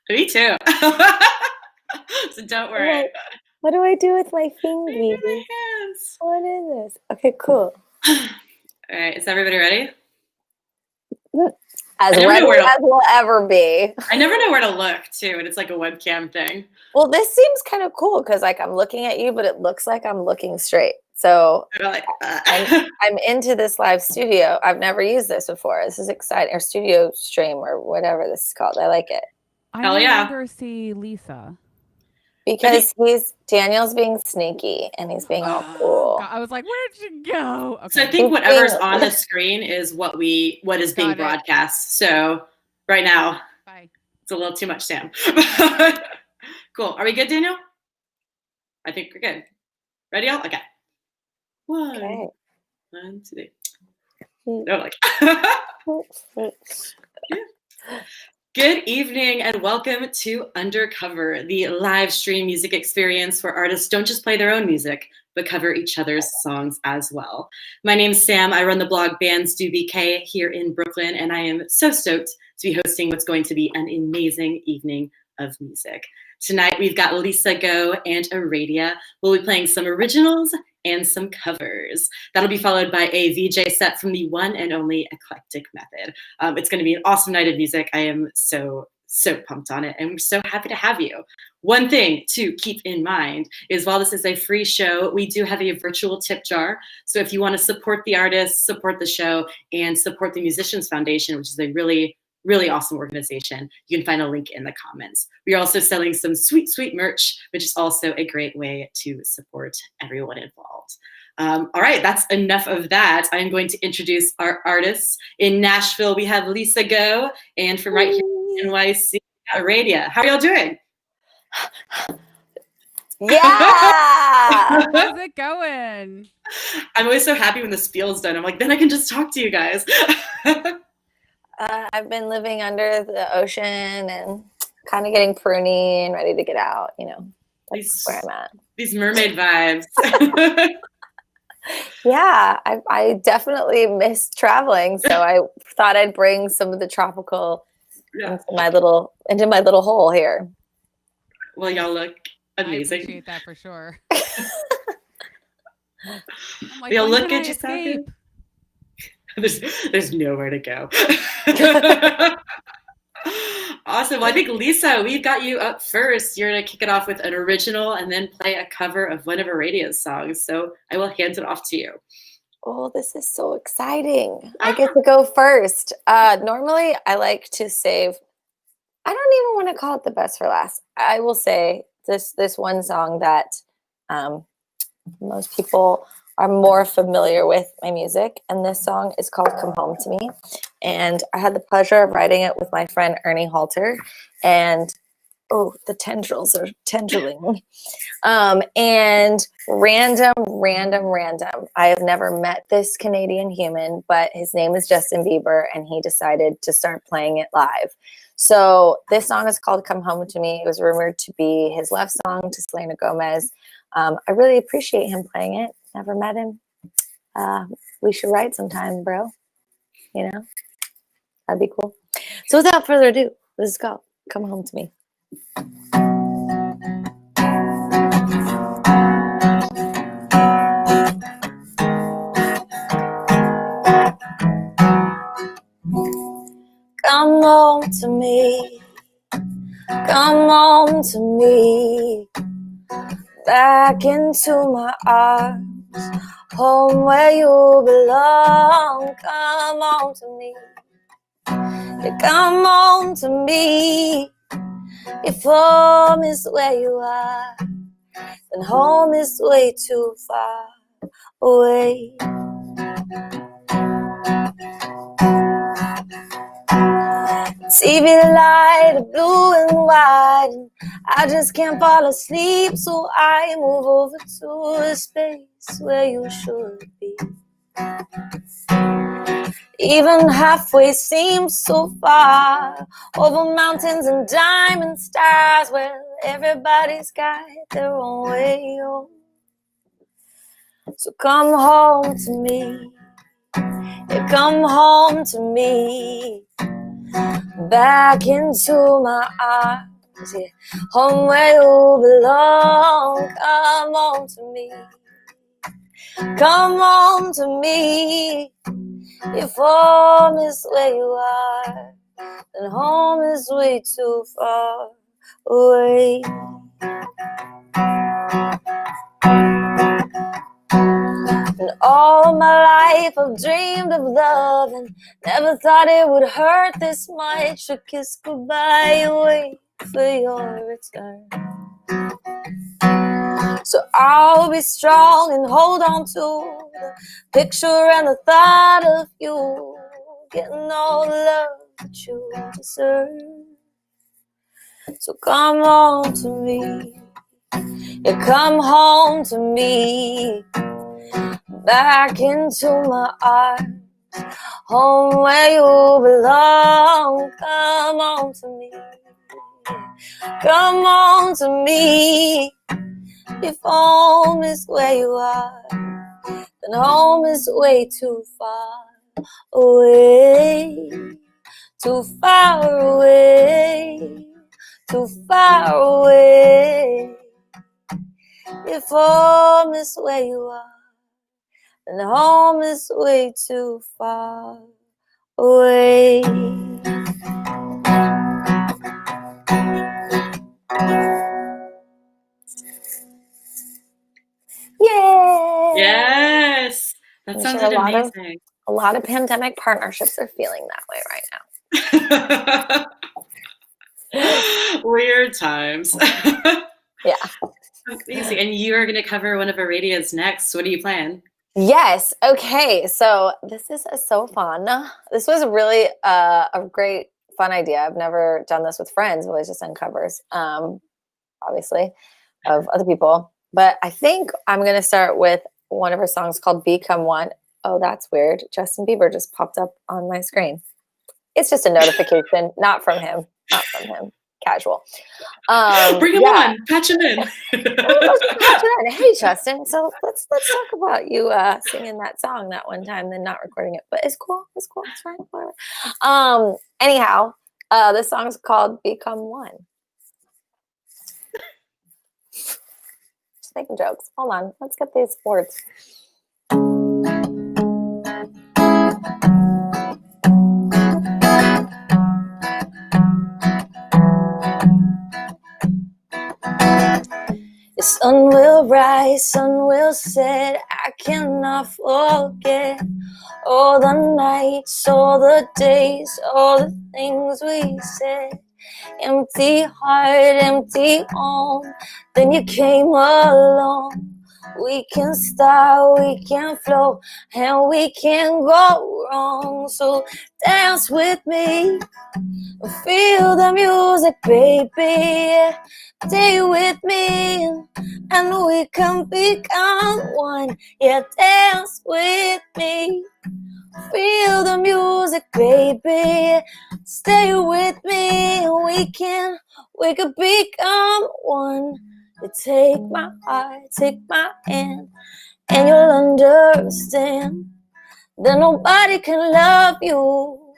Me too. So don't worry. What do I do with my My fingers? hands. What is this? Okay, cool. All right, is everybody ready? As ready as we'll ever be. I never know where to look too, and it's like a webcam thing. Well, this seems kind of cool because like I'm looking at you, but it looks like I'm looking straight. So Like, I'm into this live studio. I've never used this before. This is exciting. Or studio stream or whatever this is called. I like it. I no longer see Lisa. Because Daniel's being sneaky and he's being all cool. God, I was like, where'd you go? Okay. So I think whatever's on the screen is what is being broadcast. So right now, it's a little too much, Sam. Cool. Are we good, Daniel? I think we're good. Ready, all? Okay. One, two, three. No, like. Good evening and welcome to Undercover, the live stream music experience where artists don't just play their own music, but cover each other's songs as well. My name's Sam. I run the blog Bands Do BK here in Brooklyn, and I am so stoked to be hosting what's going to be an amazing evening of music. Tonight, we've got Lisa Go and Aradia. We'll be playing some originals and some covers. That'll be followed by a VJ set from the one and only Eclectic Method. It's going to be an awesome night of music. I am so pumped on it, and we're so happy to have you. One thing to keep in mind is while this is a free show, we do have a virtual tip jar. So if you want to support the artists, support the show, and support the Musicians Foundation, which is a really awesome organization, you can find a link in the comments. We are also selling some sweet merch, which is also a great way to support everyone involved. All right, that's enough of that. I'm going to introduce our artists. In Nashville, we have Lisa Go, and from right here in NYC, Aradia. How are y'all doing? Yeah! How's it going? I'm always so happy when the spiel's done. I'm like, then I can just talk to you guys. I've been living under the ocean and kind of getting pruny and ready to get out, you know. That's where I'm at. These mermaid vibes. Yeah, I definitely miss traveling, so I thought I'd bring some of the tropical into my little hole here. Well, y'all look amazing. I appreciate that for sure. Like, y'all look good just escape? There's nowhere to go. Awesome. Well, I think, Lisa, we've got you up first. You're going to kick it off with an original and then play a cover of one of Aradia's songs. So I will hand it off to you. Oh, this is so exciting. I get to go first. Normally, I like to save, I don't even want to call it the best for last. I will say this one song that most people are more familiar with my music, and this song is called Come Home to Me, and I had the pleasure of writing it with my friend Ernie Halter, and the tendrils are tendriling, and random, I have never met this Canadian human, but his name is Justin Bieber, and he decided to start playing it live. So this song is called Come Home to Me. It was rumored to be his love song to Selena Gomez. I really appreciate him playing it. Never met him. We should write sometime, bro. You know? That'd be cool. So without further ado, this is called Come Home to Me. Come home to me. Come home to me. Back into my arms. Home where you belong. Come home to me. You come home to me. If home is where you are, then home is way too far away. TV light, blue and white, and I just can't fall asleep, so I move over to a space where you should be. Even halfway seems so far, over mountains and diamond stars, where everybody's got their own way home. So come home to me, yeah, come home to me. back into my arms, yeah. Home where you belong. Come home to me. Come home to me. If home is where you are, then home is way too far away. And all my life I've dreamed of love and never thought it would hurt this much to kiss goodbye and wait for your return. So I'll be strong and hold on to the picture and the thought of you getting all the love that you deserve. So come home to me. Yeah, come home to me. Back into my arms, home where you belong. Come home to me. Come home to me. If home is where you are, then home is way too far away. Too far away. Too far away. If home is where you are, then home is way too far away. Yeah. Yes. That I'm sounded sure amazing. A lot of pandemic partnerships are feeling that way right now. Weird times. Yeah. Amazing. And you are going to cover one of Aradia's next. What do you plan? Yes. Okay. So this is so fun. This was really a great, fun idea. I've never done this with friends. I've always just done covers, obviously, of other people. But I think I'm going to start with one of her songs called Become One. Oh, that's weird. Justin Bieber just popped up on my screen. It's just a notification, not from him. Not from him. Casual. Bring him on. Patch him in. Hey, Justin. So let's talk about you singing that song that one time, then not recording it. But it's cool. It's cool. It's fine. Whatever. Anyhow, this song's called Become One. Just making jokes. Hold on. Let's get these words. The sun will rise, sun will set. I cannot forget all the nights, all the days, all the things we said. Empty heart, empty home. Then you came along. We can start, we can flow, and we can go wrong. So dance with me, feel the music, baby. Stay with me, and we can become one. Yeah, dance with me, feel the music, baby. Stay with me, and we can become one. You take my heart, take my hand, and you'll understand that nobody can love you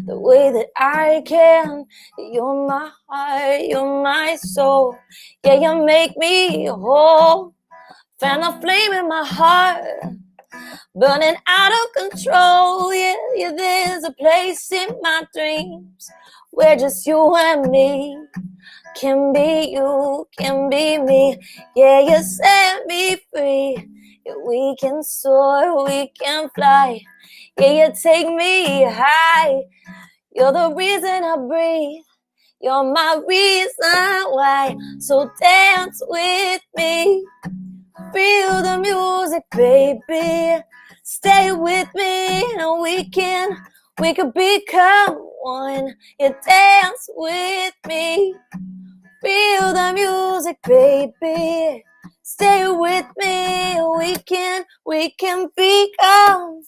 the way that I can. You're my heart, you're my soul. Yeah, you make me whole. Fan a flame in my heart, burning out of control. Yeah, there's a place in my dreams where just you and me can be you, can be me. Yeah, you set me free. Yeah, we can soar, we can fly. Yeah, you take me high. You're the reason I breathe. You're my reason why. So dance with me. Feel the music, baby. Stay with me, and we can become one. You dance with me. Feel the music, baby. Stay with me, we can become.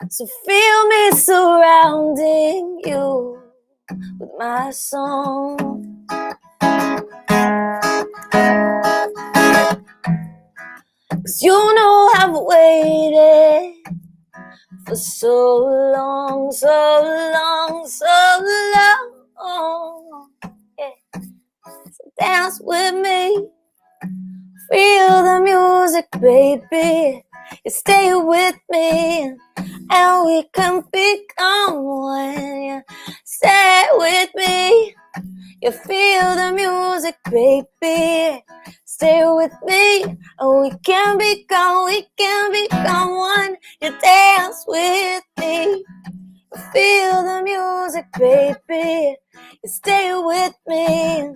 So feel me surrounding you with my song. 'Cause you know I've waited for so long, so long, so long. Yeah. So dance with me, feel the music, baby. You stay with me, and we can become one. Yeah. Stay with me. You feel the music, baby. Stay with me, and we can become one. You dance with me. You feel the music, baby. You stay with me,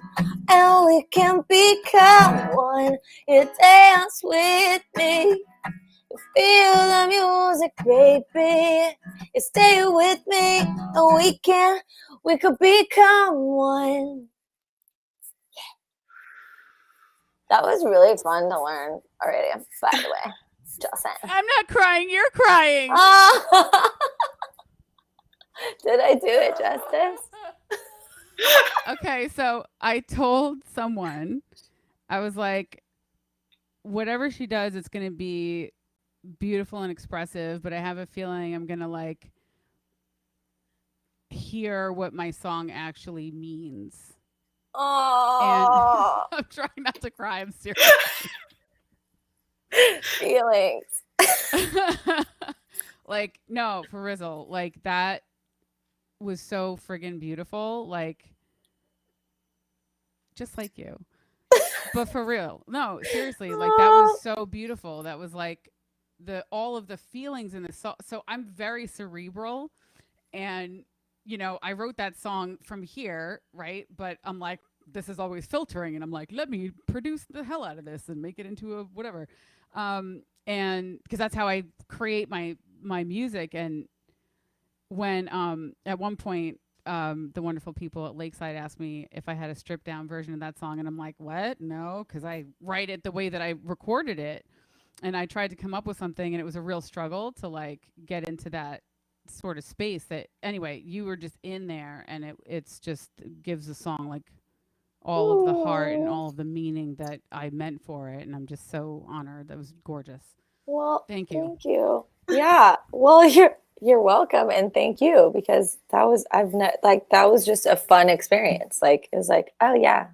and we can become one. You dance with me. You feel the music, baby. You stay with me, and we could become one. Yeah. That was really fun to learn already, by the way. Just saying. I'm not crying, you're crying. Oh. Did I do it justice? Okay, so I told someone, I was like, whatever she does, it's going to be beautiful and expressive, but I have a feeling I'm going to like hear what my song actually means. Oh. And I'm trying not to cry. I'm serious. Feelings. Like, no, for Rizzle. Like, that was so friggin' beautiful. Like, just like you. But for real. No, seriously. Like, that was so beautiful. That was like all of the feelings in the song. So I'm very cerebral. And, you know, I wrote that song from here, right? But I'm like, this is always filtering. And I'm like, let me produce the hell out of this and make it into a whatever. And because that's how I create my music. And when at one point the wonderful people at Lakeside asked me if I had a stripped down version of that song, and I'm like, what? No, because I write it the way that I recorded it. And I tried to come up with something, and it was a real struggle to like get into that sort of space. That anyway, you were just in there, and it's just gives the song like all of the heart and all of the meaning that I meant for it. And I'm just so honored. That was gorgeous. Well, thank you. Thank you. Yeah. Well, you're welcome, and thank you, because that was that was just a fun experience. Like it was like, oh yeah,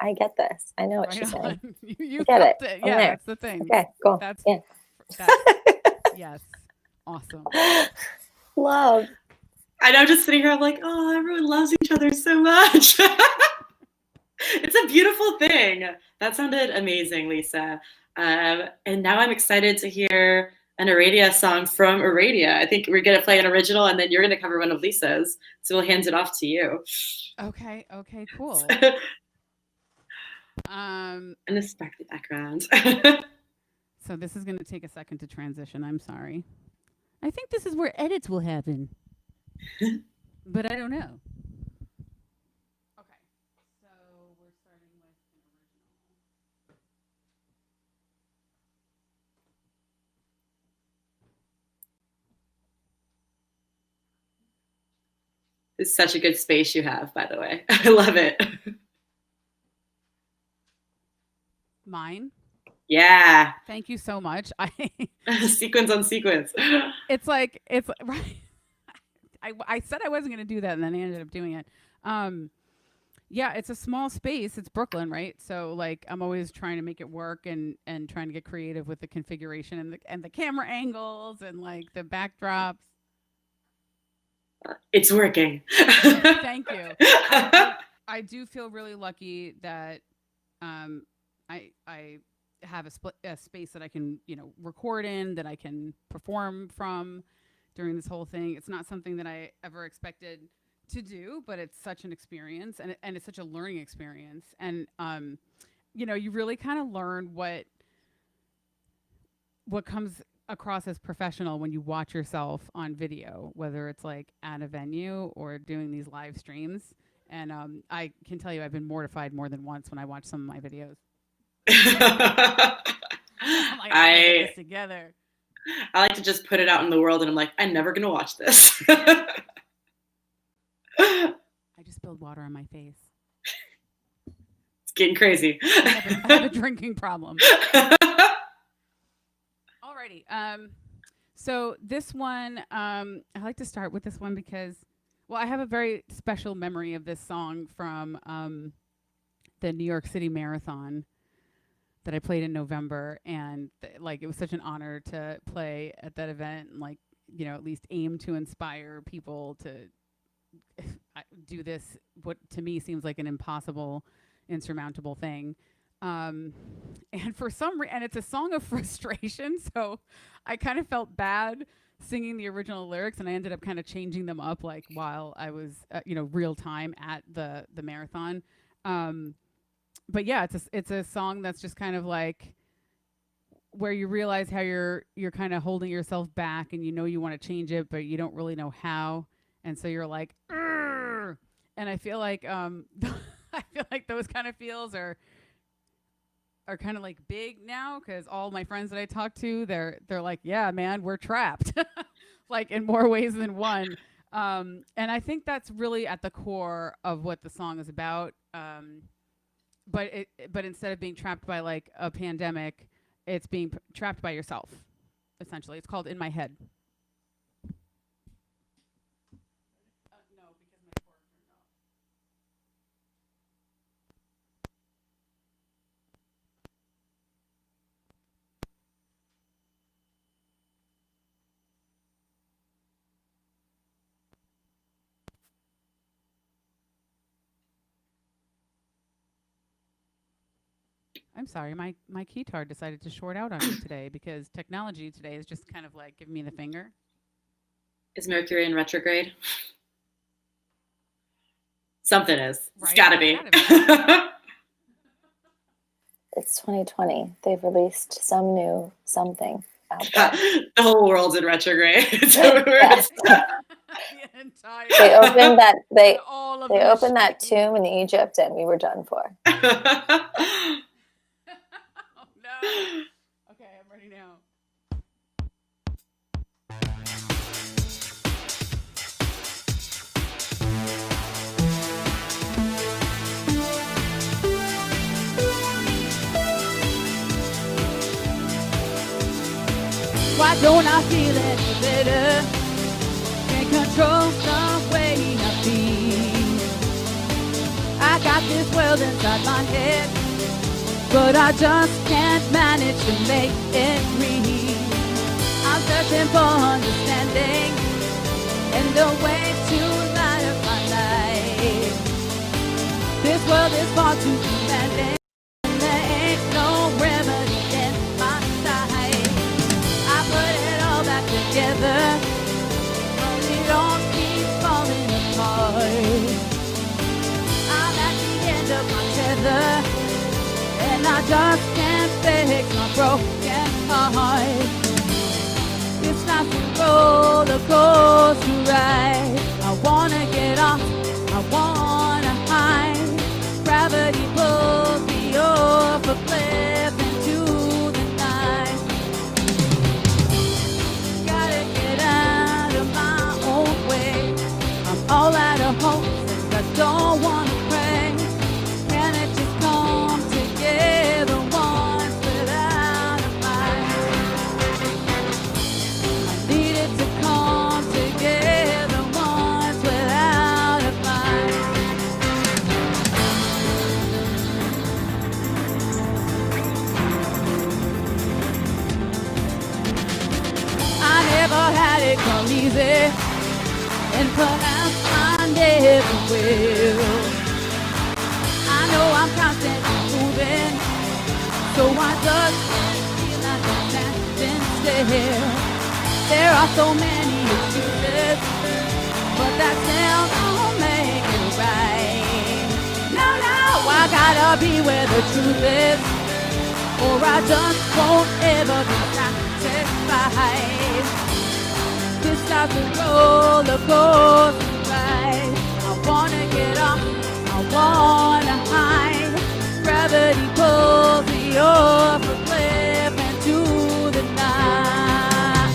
I get this. I know what she's saying. You get felt it. it. Yeah, that's the thing. Okay, cool. That's yeah. Yes. Awesome. Love. And I'm just sitting here, I'm like, oh, everyone loves each other so much. It's a beautiful thing. That sounded amazing, Lisa. And now I'm excited to hear an Aradia song from Aradia. I think we're going to play an original, and then you're going to cover one of Lisa's. So we'll hand it off to you. Okay, cool. And this back in the background. So this is going to take a second to transition. I'm sorry. I think this is where edits will happen. But I don't know. Okay. So we're starting with an original. It's such a good space you have, by the way. I love it. Mine? Yeah. Thank you so much. Sequence on sequence. It's right. I said I wasn't going to do that, and then I ended up doing it. Yeah, it's a small space. It's Brooklyn, right? So like I'm always trying to make it work and trying to get creative with the configuration and the camera angles and like the backdrops. It's working. Thank you. I do feel really lucky that I have a space that I can, record in, that I can perform from during this whole thing. It's not something that I ever expected to do, but it's such an experience, and it's such a learning experience. And you really kind of learn what comes across as professional when you watch yourself on video, whether it's like at a venue or doing these live streams. And I can tell you I've been mortified more than once when I watch some of my videos. I'm like, I get this together. I like to just put it out in the world, and I'm like, I'm never gonna watch this. I just spilled water on my face. It's getting crazy. I have a drinking problem. Alrighty. So this one, I like to start with this one because, well, I have a very special memory of this song from the New York City Marathon that I played in November, and like it was such an honor to play at that event, and like at least aim to inspire people to do this, what to me seems like an impossible, insurmountable thing. And for some reason, and it's a song of frustration, so I kind of felt bad singing the original lyrics, and I ended up kind of changing them up like while I was real time at the marathon. But yeah, it's a song that's just kind of like where you realize how you're kind of holding yourself back, and you want to change it, but you don't really know how, and so you're like, "Arr!" And I feel like I feel like those kind of feels are kind of like big now, because all my friends that I talk to, they're like, yeah, man, we're trapped, like in more ways than one. And I think that's really at the core of what the song is about. But instead of being trapped by like a pandemic, it's being trapped by yourself. Essentially, it's called "In My Head." No, because my cord turned off. I'm sorry, my keytar decided to short out on me today because technology today is just kind of like giving me the finger. Is Mercury in retrograde? Something is. Right? It's gotta be. It's 2020. They've released some new something out there. The whole world's in retrograde. Yes. The entire They opened that all of they the opened that machine. tomb in Egypt, and we were done for. Oh no. Okay, I'm ready now. Why don't I feel any better? Can't control the way I feel. I got this world inside my head, but I just can't manage to make it real. I'm searching for understanding and a way to light up my life. This world is far too demanding, and there ain't no remedy in my sight. I put it all back together, but it all keeps falling apart. I'm at the end of my tether, and I just can't fix my broken heart. It's not a roller coaster ride. I wanna get off, I wanna hide. Gravity pulls me off a cliff into the night. Gotta get out of my own way. I'm all out of hope, and I don't wanna pray. Can it just come together once without a fight? I need it to come together once without a fight. I never had it come easy, and perhaps I never will. I know I'm constantly moving, so I just can't feel like I'm standing still. There are so many excuses, but that still don't make it right. No, I gotta be where the truth is, or I just won't ever be satisfied. This life's a roller coaster ride. I wanna get off, I wanna hide. Gravity pulls me off a cliff into the night.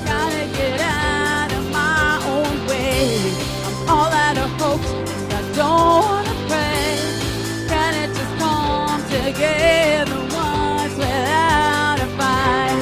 Gotta get out of my own way. I'm all out of hopes, and I don't wanna pray. Can it just come together once without a fight?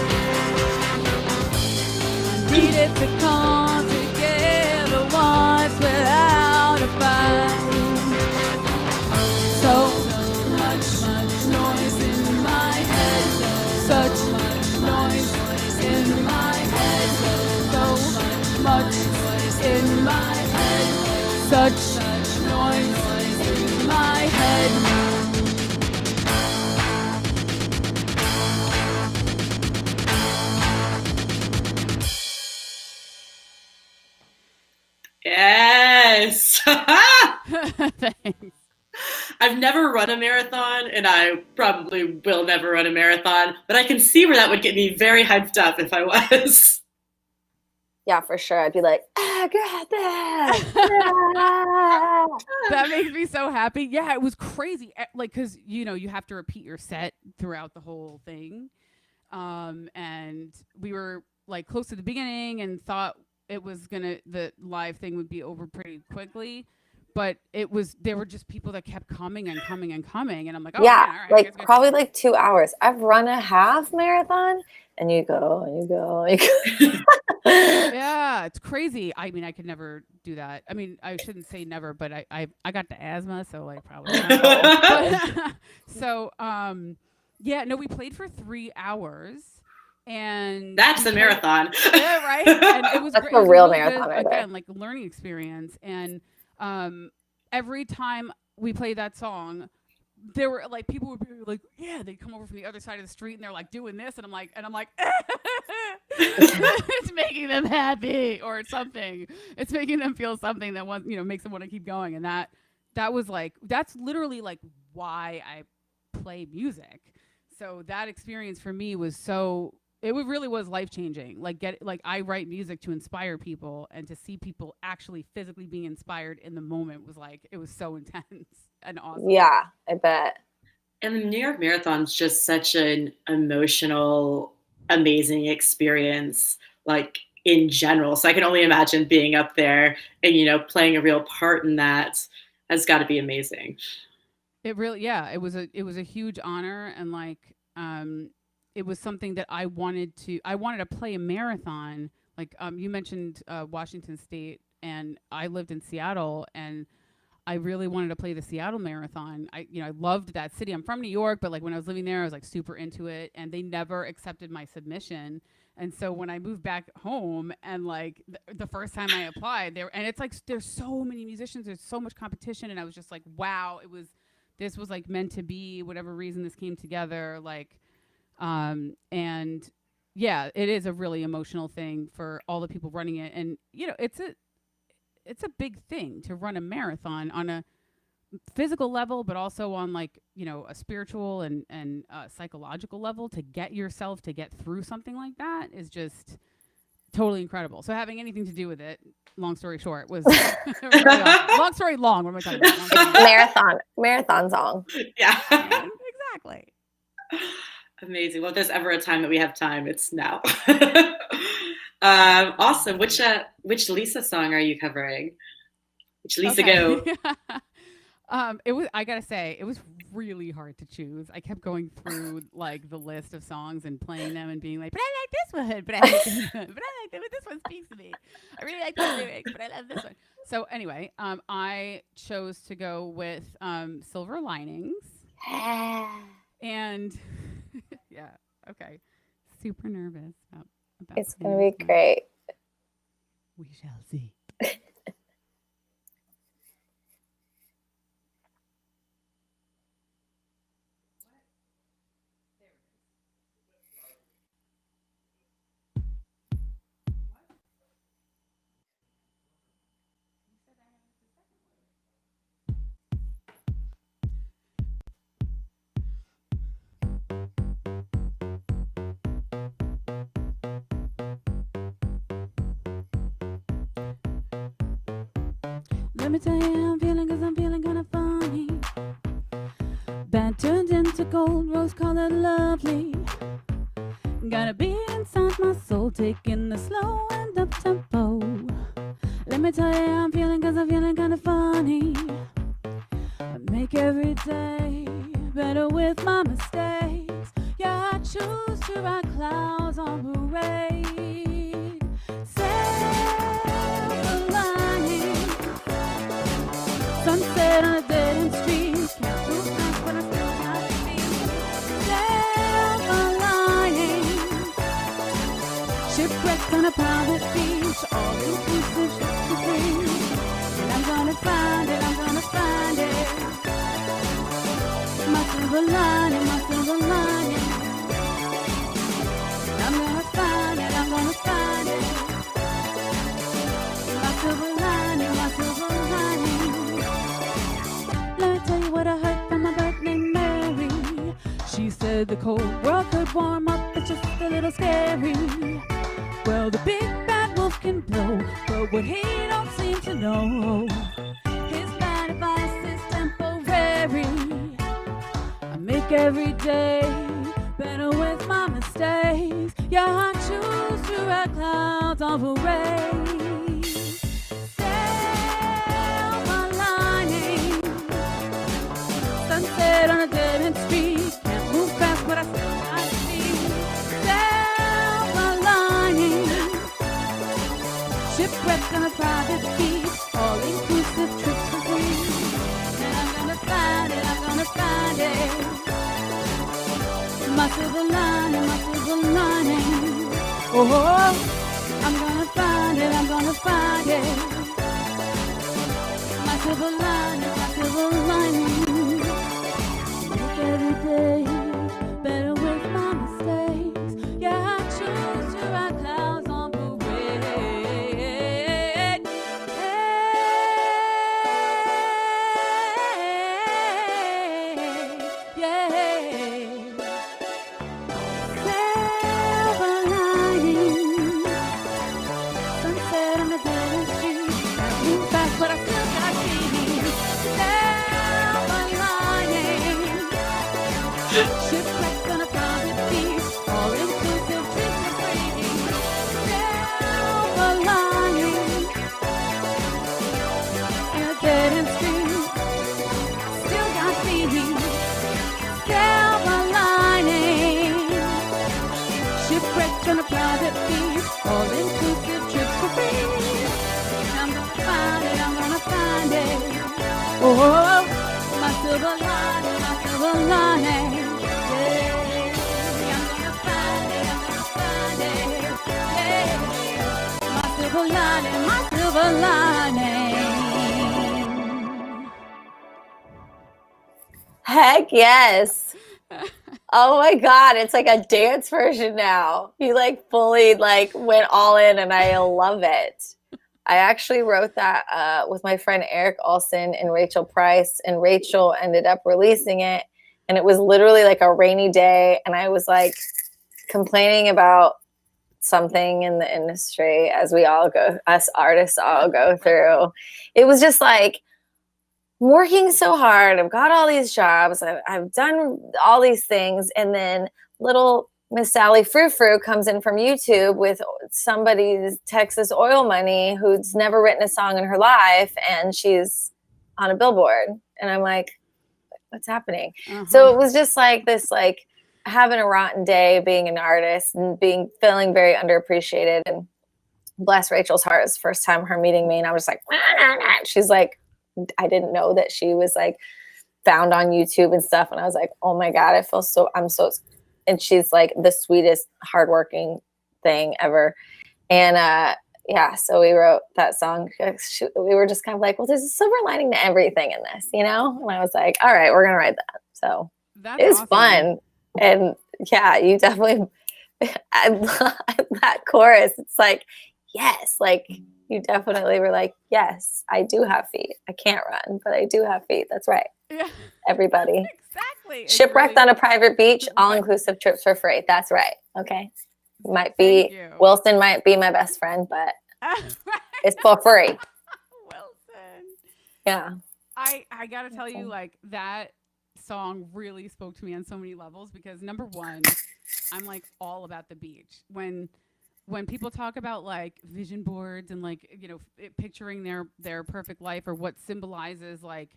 such noise in my head. Yes. Thanks. I've never run a marathon, and I probably will never run a marathon, but I can see where that would get me very hyped up if I was. Yeah, for sure. I'd be like, I got that. That makes me so happy. Yeah, it was crazy. Like, because, you know, you have to repeat your set throughout the whole thing. And we were like close to the beginning and thought it was the live thing would be over pretty quickly. But there were just people that kept coming and coming and coming. And I'm like, oh, yeah, man, all right, like probably like 2 hours. I've run a half marathon and you go and you go and you go. Yeah, it's crazy. I mean, I could never do that. I mean, I shouldn't say never, but I got the asthma, so like probably not. But, so yeah, no, we played for 3 hours. And that's a marathon. Yeah, right. And it was that's great. a real marathon right again, there. Like a learning experience. And every time we played that song, there were like people would be like, yeah, they'd come over from the other side of the street and they're like doing this, and I'm like it's making them happy or something. It's making them feel something that makes them want to keep going. And that was like, that's literally like why I play music. So that experience for me was it really was life-changing. Like I write music to inspire people, and to see people actually physically being inspired in the moment was like, it was so intense and awesome. Yeah, I bet. And the New York Marathon's just such an emotional, amazing experience, like in general. So I can only imagine being up there and, playing a real part in that has got to be amazing. It really, yeah, it was a huge honor. And like, it was something that I wanted to play a marathon. Like, you mentioned Washington State, and I lived in Seattle, and I really wanted to play the Seattle Marathon. I loved that city. I'm from New York, but like when I was living there, I was like super into it, and they never accepted my submission. And so when I moved back home, and like the first time I applied there, and it's like, there's so many musicians, there's so much competition. And I was just like, wow, this was like meant to be, whatever reason this came together. Like, and yeah, it is a really emotional thing for all the people running it. And, it's a big thing to run a marathon on a physical level, but also on like, a spiritual and psychological level. To get yourself to get through something like that is just totally incredible. So having anything to do with it, long story short, was really awesome. Long story long. What am I talking about? Marathon song. Yeah. Exactly. Amazing. Well, if there's ever a time that we have time, it's now. Awesome. Which Lisa song are you covering? Which Lisa go? I gotta say, it was really hard to choose. I kept going through like the list of songs and playing them and being like, but I like this one, but I like this one, but I like this one speaks to me. I really like this lyric, but I love this one. So anyway, I chose to go with Silver Linings. And yeah, okay. Super nervous about it's gonna be great. We shall see. Let me tell you how I'm feeling, 'cause I'm feeling kind of funny. Bad turned into gold, rose-colored lovely. Gotta be inside my soul, taking the slow and up-tempo. Let me tell you how I'm feeling, 'cause I'm feeling kind of funny. I make every day better with my mistakes. Yeah, I choose to ride clouds on parade. Sunset on a dead-end street. Can't move fast, but I still got to be. Silver lining. Shipwrecked on a private beach. All inclusive, ship to free. And I'm gonna find silver lining, my silver lining. I'm gonna find it, I'm gonna find it. My silver lining, my silver lining. Let me tell you what I heard from my bird named Mary. She said the cold world could warm up, but just a little scary. Well, the big bad wolf can blow, but what he don't seem to know, his bad advice is temporary. I make every day better with my mistakes. Yeah, I choose to ride clouds of rain. Silver lining, sunset on a dead end street. Can't move fast, but I still got speed. Silver lining, shipwreck on a private beach, all inclusive trips for free. And I'm gonna find it, I'm gonna find it. My silver lining, my silver lining. Oh, I'm gonna find it, I'm gonna find it. My silver lining, my silver lining. Make every day better with my mistakes. Yeah, I choose to ride clouds on parade. Hey, yeah. Silver lining, sunset on the dead end street. Can't move fast, but I still got speed. Silver lining, shipwreck on a private beach, all inclusive trips for free. Silver lining, in a dead end street, still got speed. Silver lining, shipwrecked on a private beach, all inclusive trips for free. I'm gonna find it, I'm gonna find it. Oh, my silver lining, my silver lining. Yeah, I'm gonna find it, I'm gonna find it. Yeah, my silver lining, my silver lining. Heck yes. Oh my God, it's like a dance version now. You like fully like went all in and I love it. I actually wrote that with my friend Eric Olson and Rachel Price, and Rachel ended up releasing it, and it was literally like a rainy day, and I was like complaining about something in the industry, as we all go, us artists all go through. It was just like, I'm working so hard. I've got all these jobs. I've done all these things. And then little Miss Sally Frou Frou comes in from YouTube with somebody's Texas oil money who's never written a song in her life. And she's on a billboard. And I'm like, what's happening? So it was just like this, like having a rotten day, being an artist and feeling very underappreciated. And bless Rachel's heart, it was the first time her meeting me. And I was like, she's like, I didn't know that she was like found on YouTube and stuff. And I was like, oh my God, and she's like the sweetest, hardworking thing ever. And yeah, so we wrote that song. We were just kind of like, well, there's a silver lining to everything in this, you know? And I was like, all right, we're going to write that. So it was awesome. Fun. And yeah, you definitely, that chorus, it's like, yes, like, you definitely were like, yes, I do have feet. I can't run, but I do have feet. That's right. Yeah. Everybody. Exactly. Shipwrecked on a private beach, all-inclusive trips for free. That's right. Okay. Wilson might be my best friend, but it's for free. Wilson. Yeah. I got to tell you, like, that song really spoke to me on so many levels because, number one, I'm like all about the beach. When people talk about like vision boards and like, you know, picturing their perfect life or what symbolizes like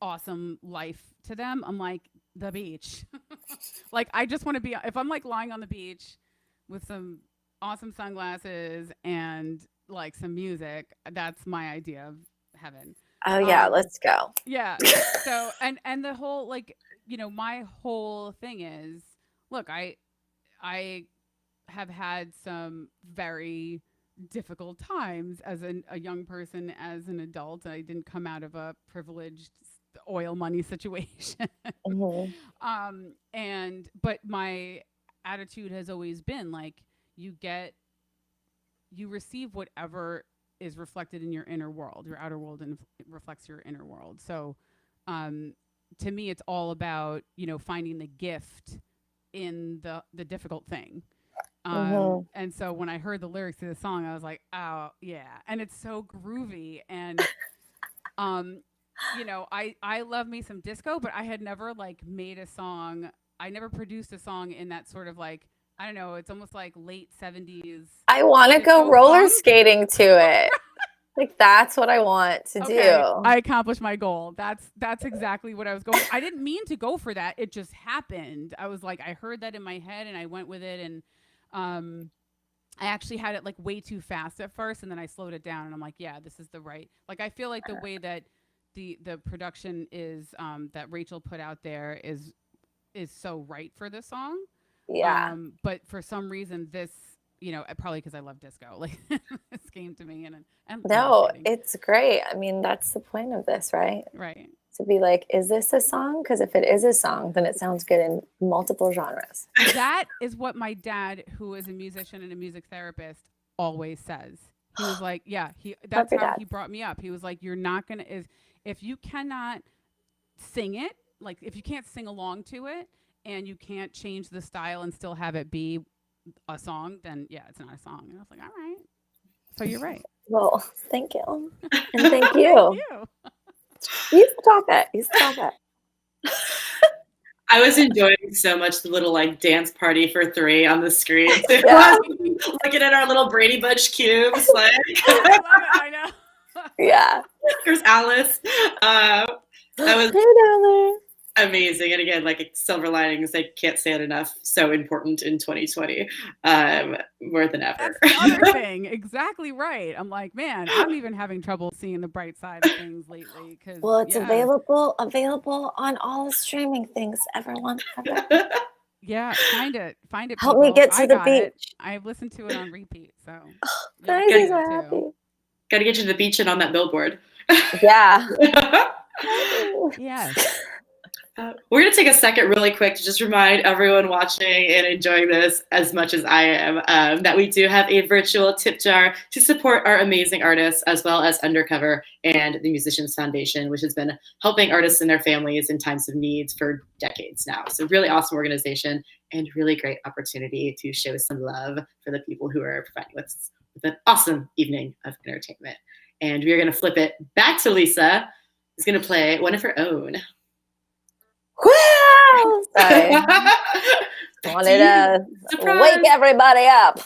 awesome life to them, I'm like, the beach. Like, I just want to be, if I'm like lying on the beach with some awesome sunglasses and like some music, that's my idea of heaven. Oh yeah, let's go. Yeah. So, and the whole, like, you know, my whole thing is, look, I have had some very difficult times as a young person, as an adult. I didn't come out of a privileged the oil money situation. But my attitude has always been like, you receive whatever is reflected in your inner world. Your outer world and it reflects your inner world. So to me, it's all about, finding the gift in the difficult thing. And so when I heard the lyrics to the song, I was like, oh yeah. And it's so groovy. And, I love me some disco, but I had never like made a song. I never produced a song in that sort of like, I don't know. It's almost like late 70s. I want to go roller skating to it. Like, that's what I want to do. I accomplished my goal. That's exactly what I was going. I didn't mean to go for that. It just happened. I was like, I heard that in my head and I went with it. And I actually had it like way too fast at first. And then I slowed it down and I'm like, yeah, this is the right. Like, I feel like the way that the production is that Rachel put out there is so right for this song. Yeah. But for some reason, this, probably because I love disco, like this came to me and no, it's great. I mean, that's the point of this, right? Right. To be like, is this a song? Because if it is a song, then it sounds good in multiple genres. That is what my dad, who is a musician and a music therapist, always says. He was like, yeah, that's how he brought me up. He was like, you're not gonna if you cannot sing it, like if you can't sing along to it and you can't change the style and still have it be a song, then yeah, it's not a song. And I was like, all right. So you're right. Well, thank you. And thank you. You stop it. I was enjoying so much the little like dance party for 3 on the screen. Yeah. Looking at our little Brady Bunch cubes, like I know. Yeah. There's Alice. That was amazing. And again, like silver linings, I can't say it enough. So important in 2020, more than ever. That's the other thing. Exactly right. I'm like, man, I'm even having trouble seeing the bright side of things lately. Well, it's available on all the streaming things. Everyone. Yeah, find it. Help me get to the beach. I've listened to it on repeat. So guys are so happy. Got to get you to the beach and on that billboard. Yeah. Yes. We're going to take a second really quick to just remind everyone watching and enjoying this as much as I am that we do have a virtual tip jar to support our amazing artists, as well as Undercover and the Musicians Foundation, which has been helping artists and their families in times of needs for decades now. So really awesome organization and really great opportunity to show some love for the people who are providing us with an awesome evening of entertainment. And we are going to flip it back to Lisa, who's going to play one of her own. Woo! Sorry. Wanted to wake everybody up.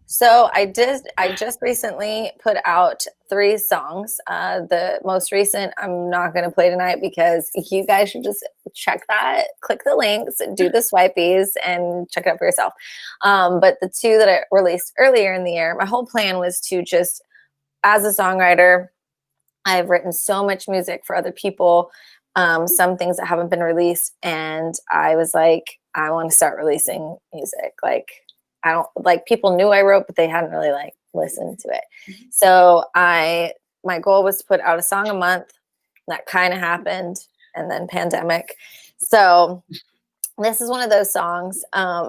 So I just recently put out 3 songs. The most recent I'm not going to play tonight because you guys should just check that, click the links, do the swipies, and check it out for yourself. But the 2 that I released earlier in the year, my whole plan was to just, as a songwriter, I've written so much music for other people. Some things that haven't been released, and I was like, I want to start releasing music. Like, I don't like, people knew I wrote, but they hadn't really like listened to it. So my goal was to put out a song a month. That kind of happened, and then pandemic. So this is one of those songs. My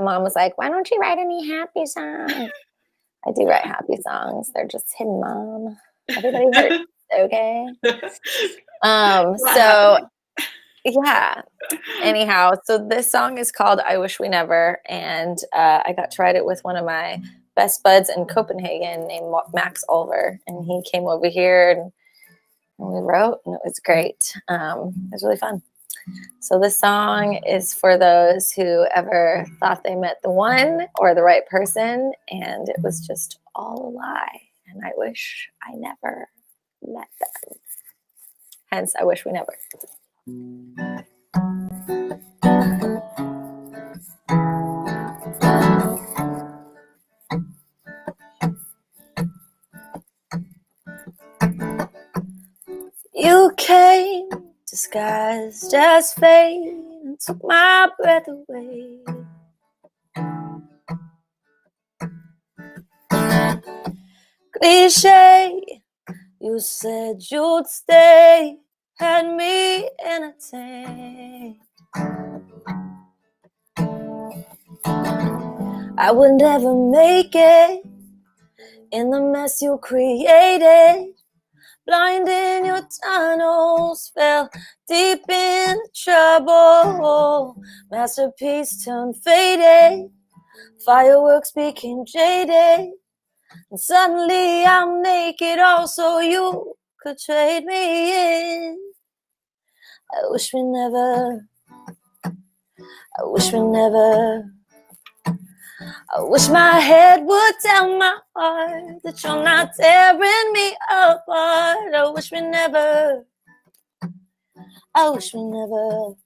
mom was like, why don't you write any happy songs? I do write happy songs. They're just hidden, Mom. Everybody hurts. Okay. So yeah, anyhow, so this song is called I Wish We Never, and I got to write it with one of my best buds in Copenhagen named Max Olver, and he came over here and we wrote, and it was great. It was really fun. So this song is for those who ever thought they met the one or the right person, and it was just all a lie, and I wish I never met them. Hence, I wish we never. You came disguised as fate and took my breath away. Cliche, You said you'd stay, had me entertained. I would never make it in the mess you created. Blind in your tunnels, fell deep in trouble. Masterpiece turned faded, fireworks became jaded. And suddenly I'm naked, all so you could trade me in. I wish we never, I wish we never. I wish my head would tell my heart that you're not tearing me apart. I wish we never, I wish we never.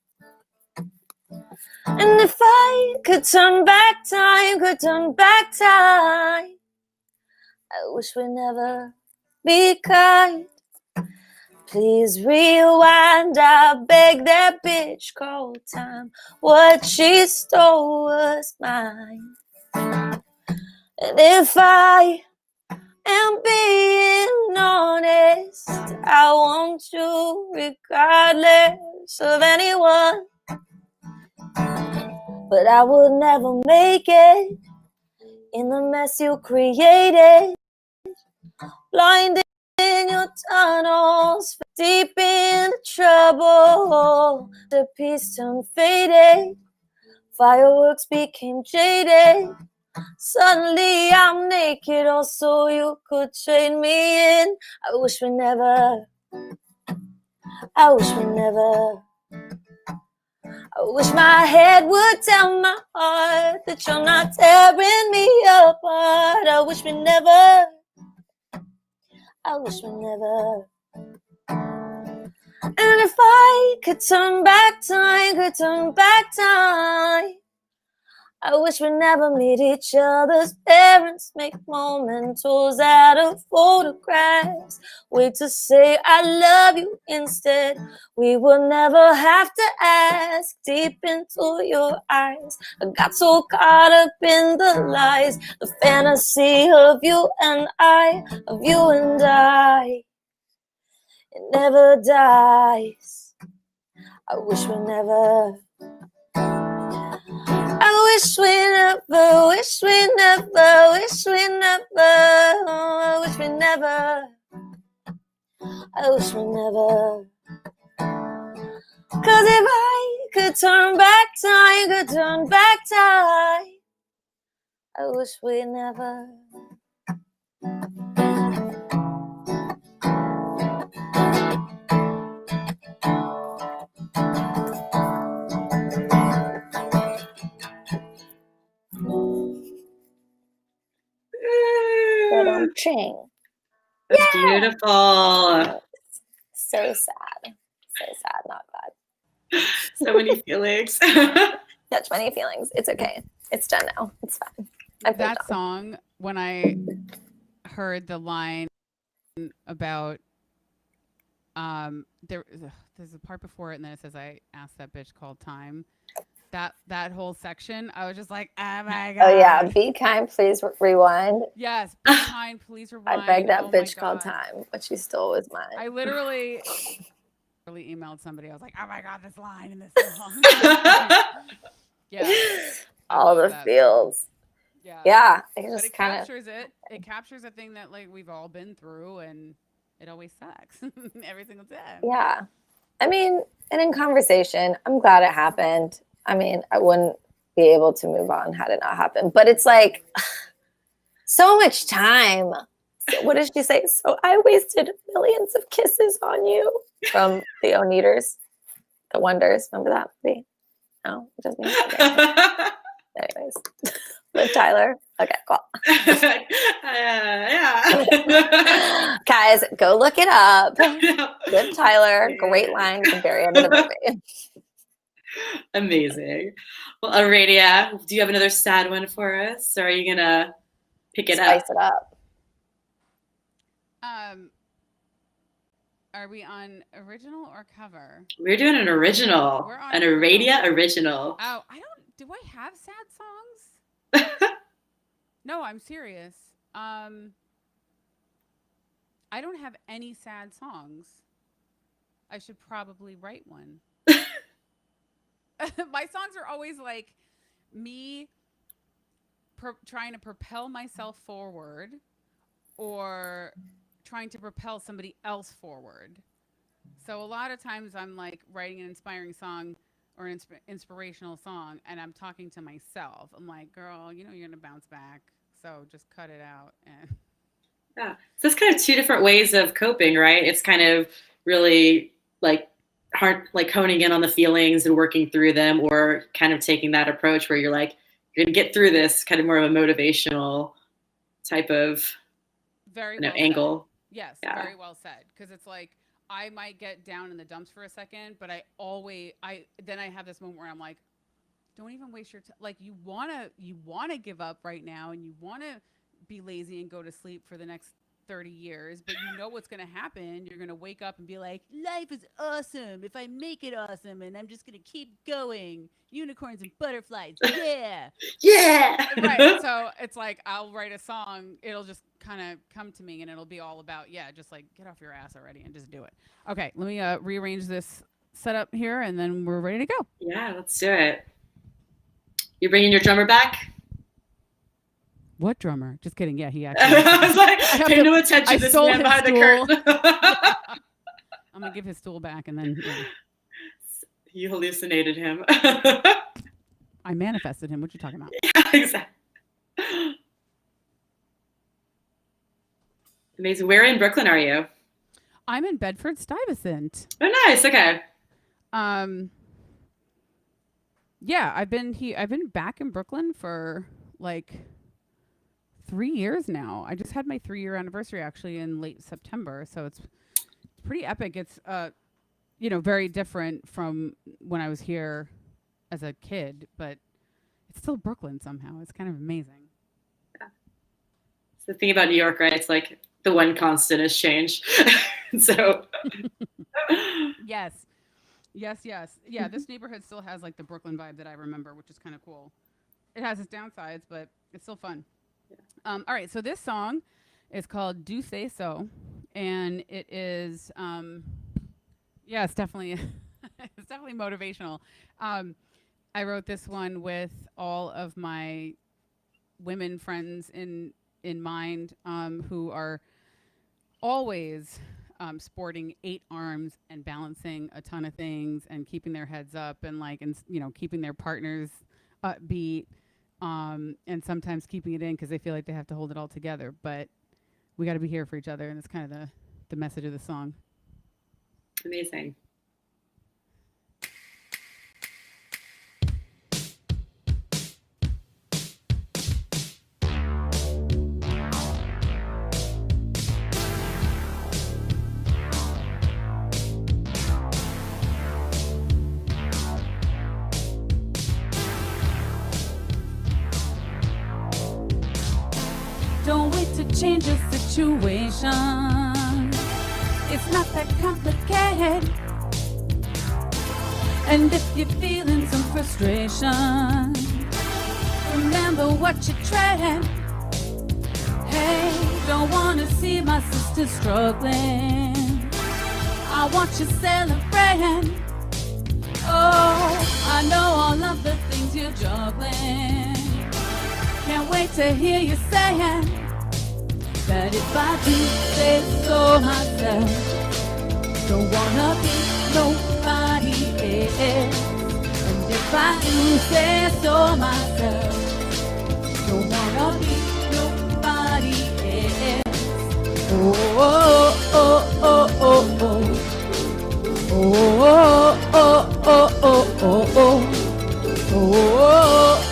And if I could turn back time, could turn back time, I wish we never be kind. Please rewind, I beg that bitch called time. What she stole was mine. And if I am being honest, I want you regardless of anyone. But I would never make it in the mess you created. Blind in your tunnels, deep in trouble. The peace turned faded, fireworks became jaded. Suddenly I'm naked, also you could trade me in. I wish we never, I wish we never. I wish my head would tell my heart that you're not tearing me apart. I wish we never, I wish we never. And if I could turn back time, could turn back time, I wish we never meet each other's parents, make mementos out of photographs. Wait to say I love you instead. We will never have to ask. Deep into your eyes, I got so caught up in the lies, the fantasy of you and I, of you and I. It never dies. I wish we never. I wish we never, wish we never, wish we never, I wish we never, I wish we never. Cause if I could turn back time, could turn back time, I wish we never. Ching. That's beautiful. So sad. So sad, not glad. So many feelings. Such many feelings. It's okay. It's done now. It's fine. That song, when I heard the line about there's a part before it and then it says I asked that bitch called time. That whole section, I was just like, oh my god. Oh yeah, be kind, please rewind. Yes, be kind, please rewind. I begged that bitch called time, but she stole was mine. I literally emailed somebody. I was like, oh my god, this line in this song. Yeah. All the feels. Yeah. Yeah. It captures it. It captures a thing that like we've all been through, and it always sucks every single time. Yeah. I mean, and in conversation, I'm glad it happened. I mean, I wouldn't be able to move on had it not happened. But it's like so much time. So what did she say? So I wasted millions of kisses on you from the Oneaters, the Wonders. Remember that movie? No, it doesn't. Okay. Anyways, Liv Tyler. Okay, cool. Yeah. Guys, go look it up. Liv Tyler, great line at the very end of the movie. Amazing. Well, Aradia, do you have another sad one for us, or are you gonna pick it up? Spice it up. Are we on original or cover? We're doing an original. We're on an Aradia original. Oh, do I have sad songs? No, I'm serious. I don't have any sad songs. I should probably write one. My songs are always like me trying to propel myself forward or trying to propel somebody else forward. So a lot of times I'm like writing an inspiring song or an inspirational song and I'm talking to myself. I'm like, girl, you know you're going to bounce back. So just cut it out. And Yeah. So that's kind of two different ways of coping, right? It's kind of really like hard, like honing in on the feelings and working through them, or kind of taking that approach where you're like, you're going to get through this, kind of more of a motivational type of very well angle. Said. Yes, yeah. Very well said. Because it's like, I might get down in the dumps for a second, but I have this moment where I'm like, don't even waste your time. Like you wanna give up right now, and you wanna be lazy and go to sleep for the next 30 years, but you know what's gonna happen. You're gonna wake up and be like, life is awesome if I make it awesome, and I'm just gonna keep going. Unicorns and butterflies, yeah. Yeah. Right. So it's like I'll write a song, it'll just kind of come to me and it'll be all about, just like get off your ass already and just do it. Okay, let me rearrange this setup here and then we're ready to go. Yeah, let's do it. You bringing your drummer back? What drummer? Just kidding. Yeah, he actually. I was like, pay no attention to this man behind the curtain. I'm gonna give his stool back and then. Yeah. You hallucinated him. I manifested him. What you talking about? Yeah, exactly. Amazing. Where in Brooklyn are you? I'm in Bedford-Stuyvesant. Oh, nice. Okay. Yeah, I've been back in Brooklyn for like 3 years now. I just had my 3-year anniversary actually in late September, so it's pretty epic. It's very different from when I was here as a kid, but it's still Brooklyn somehow. It's kind of amazing. Yeah. It's the thing about New York, right? It's like the one constant is change. So Yes. Yeah, this neighborhood still has like the Brooklyn vibe that I remember, which is kind of cool. It has its downsides, but it's still fun. Yeah. All right, so this song is called Do Say So, and it is it's definitely it's definitely motivational. I wrote this one with all of my women friends in mind, who are always sporting 8 arms and balancing a ton of things and keeping their heads up and keeping their partners upbeat, and sometimes keeping it in because they feel like they have to hold it all together. But we got to be here for each other, and that's kind of the message of the song. Amazing. Don't wait to change the situation. It's not that complicated. And if you're feeling some frustration, remember what you're trading. Hey, don't wanna see my sister struggling. I want you celebrating. Oh, I know all of the things you're juggling. Can't wait to hear you saying that if I do say so myself, don't wanna be nobody else. And if I do say so myself, don't wanna be nobody else. Oh, oh, oh, oh, oh. Oh, oh, oh, oh, oh, oh, oh. Oh,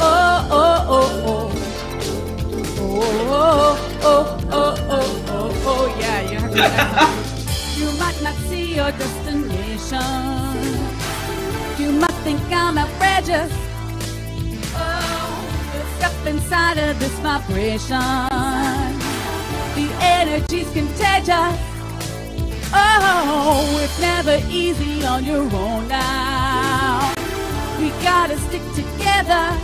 oh, oh, oh, oh. Oh, oh, oh, oh, oh, oh, yeah, you have to that. You might not see your destination. You might think I'm outrageous. Oh, you're stuck inside of this vibration. The energy's contagious. Oh, it's never easy on your own now. We gotta stick together.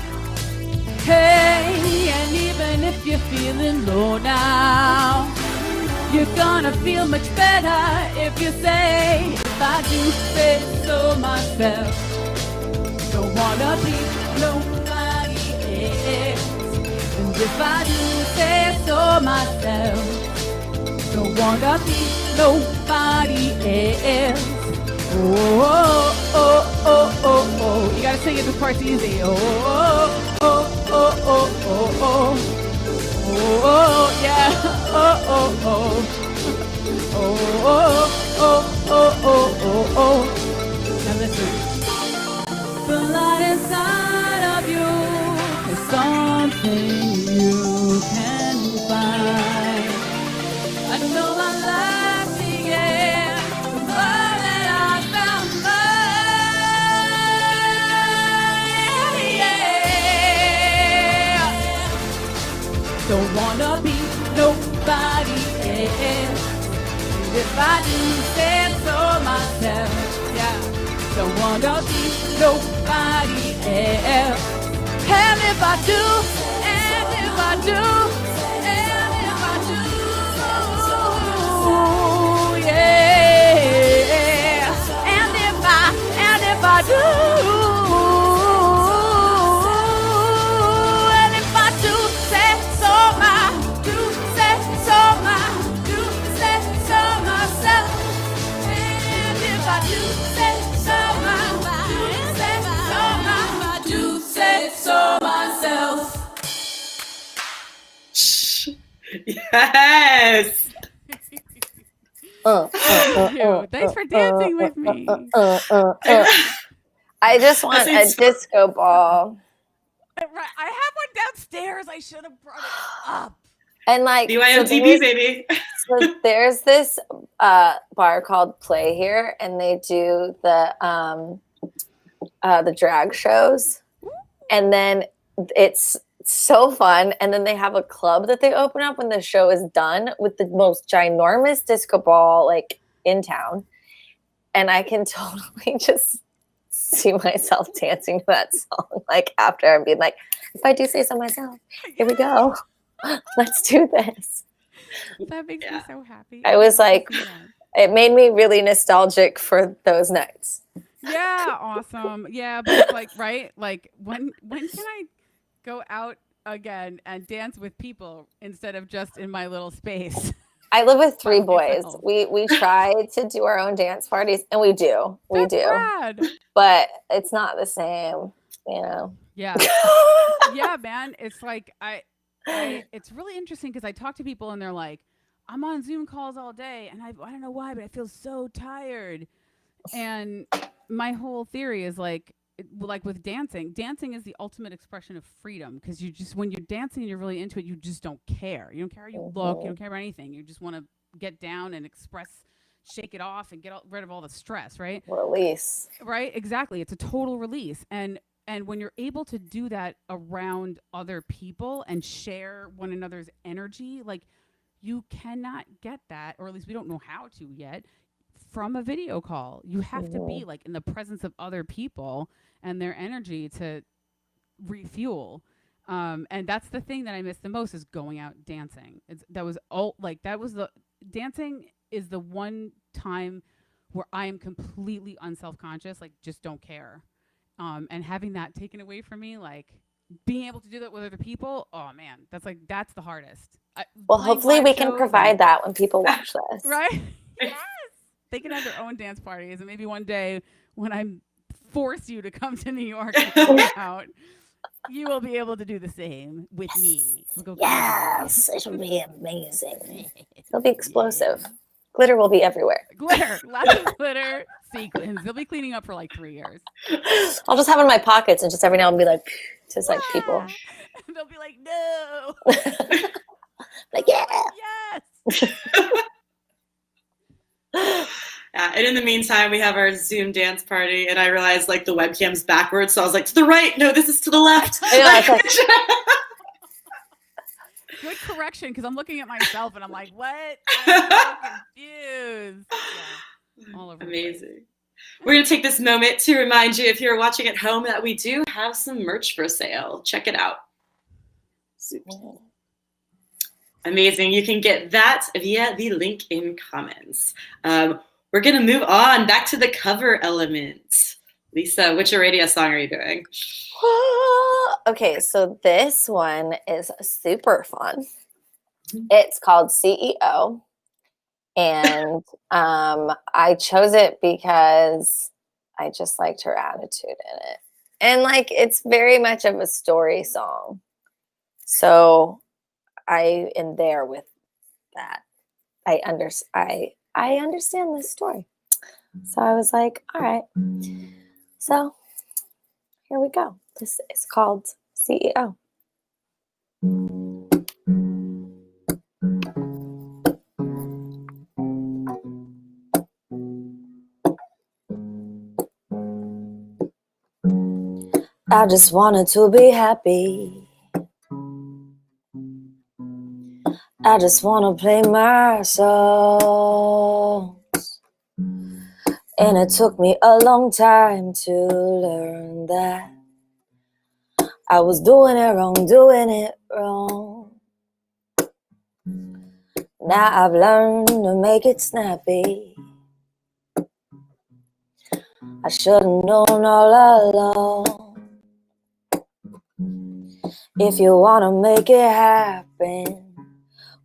Hey, and even if you're feeling low now, You're gonna feel much better if you say, if I do say so myself, don't wanna be nobody else. And if I do say so myself, don't wanna be nobody else. Oh, oh, oh, oh, oh. You gotta sing it, the part's easy. Oh, oh, oh, oh, oh, oh, oh. Oh, oh, yeah. Oh, oh, oh. Oh, oh, oh, oh, oh, oh, oh. Now listen. The light inside of you is something you can find. I know I like the air, the more that I found mine. Yeah. Don't wanna be nobody else. If I do say so myself, yeah. Don't wanna be nobody else. And if I do, and if I do, and if I do, yeah. And if I do, and if I do say so myself, and if I do say so myself. Yes. Thank you. Thanks for dancing with me. I just want a disco ball. Right. I have one downstairs. I should have brought it up. And like BYODB, baby. So there's this bar called Play here, and they do the drag shows, and then it's so fun. And then they have a club that they open up when the show is done with the most ginormous disco ball like in town, and I can totally just see myself dancing to that song like after and being like, if I do say so myself, here we go. Let's do this. That makes me so happy. I was like, it made me really nostalgic for those nights. Yeah, awesome. Yeah, but it's like, right? Like when can I go out again and dance with people instead of just in my little space? I live with 3 boys. We try to do our own dance parties, and we do. That's rad. But it's not the same, you know. Yeah. Yeah, man. It's like it's really interesting because I talk to people and they're like, I'm on Zoom calls all day and I don't know why, but I feel so tired. And my whole theory is like with dancing is the ultimate expression of freedom, because you just, when you're dancing and you're really into it, you just don't care. You don't care how you look. You don't care about anything. You just want to get down and shake it off and get rid of all the stress, right? Release. Right? Exactly. It's a total release. And when you're able to do that around other people and share one another's energy, like you cannot get that, or at least we don't know how to yet, from a video call. You have to be like in the presence of other people and their energy to refuel. And that's the thing that I miss the most, is going out dancing. Dancing is the one time where I am completely unself-conscious, like just don't care. And having that taken away from me, like being able to do that with other people, oh man, that's the hardest. Well, hopefully we can provide that when people watch this. Right? Yes. They can have their own dance parties, and maybe one day when I force you to come to New York and hang out, you will be able to do the same with me. Yes, it'll be amazing. It'll be explosive. Glitter will be everywhere. Glitter, lots of glitter, sequins. They'll be cleaning up for like 3 years. I'll just have it in my pockets, and just every now and then be like, just like people. They'll be like, no. Like, yeah. Yes. Yeah, and in the meantime, we have our Zoom dance party, and I realized like the webcam's backwards, so I was like, to the right. No, this is to the left. Good correction, because I'm looking at myself and I'm like, what? I'm so confused. Yeah, all over. Amazing. We're going to take this moment to remind you, if you're watching at home, that we do have some merch for sale. Check it out. Amazing. You can get that via the link in comments. We're going to move on back to the cover element. Lisa, which radio song are you doing? Okay, so this one is super fun. It's called CEO. And I chose it because I just liked her attitude in it. And like, it's very much of a story song. So I am there with that. I understand this story. So I was like, all right. So here we go. This is called CEO. I just wanted to be happy. I just want to play my songs. And it took me a long time to learn that I was doing it wrong. Now I've learned to make it snappy. I should have known all along. If you want to make it happen,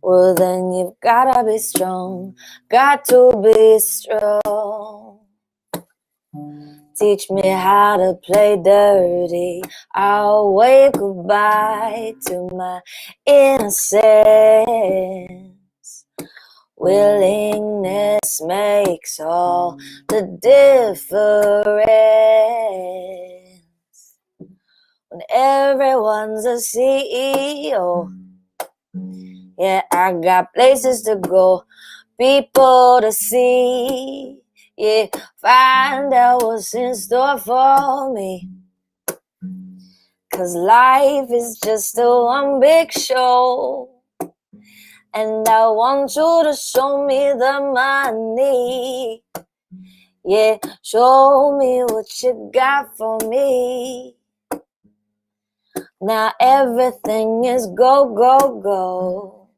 well then you've gotta be strong. Got to be strong. Teach me how to play dirty. I'll wave goodbye to my innocence. Willingness makes all the difference. When everyone's a CEO, yeah, I got places to go, people to see. Yeah, find out what's in store for me. 'Cause life is just a one big show. And I want you to show me the money. Yeah, show me what you got for me. Now everything is go, go, go.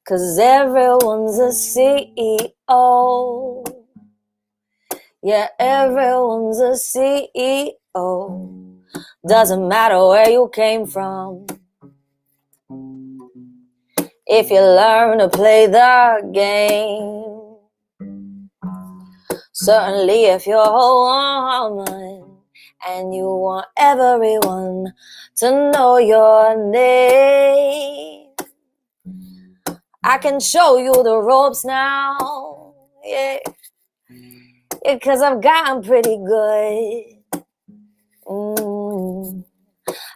'Cause everyone's a CEO. Yeah, everyone's a CEO. Doesn't matter where you came from. If you learn to play the game. Certainly if you're a woman and you want everyone to know your name. I can show you the ropes now, yeah, 'cause I've gotten pretty good.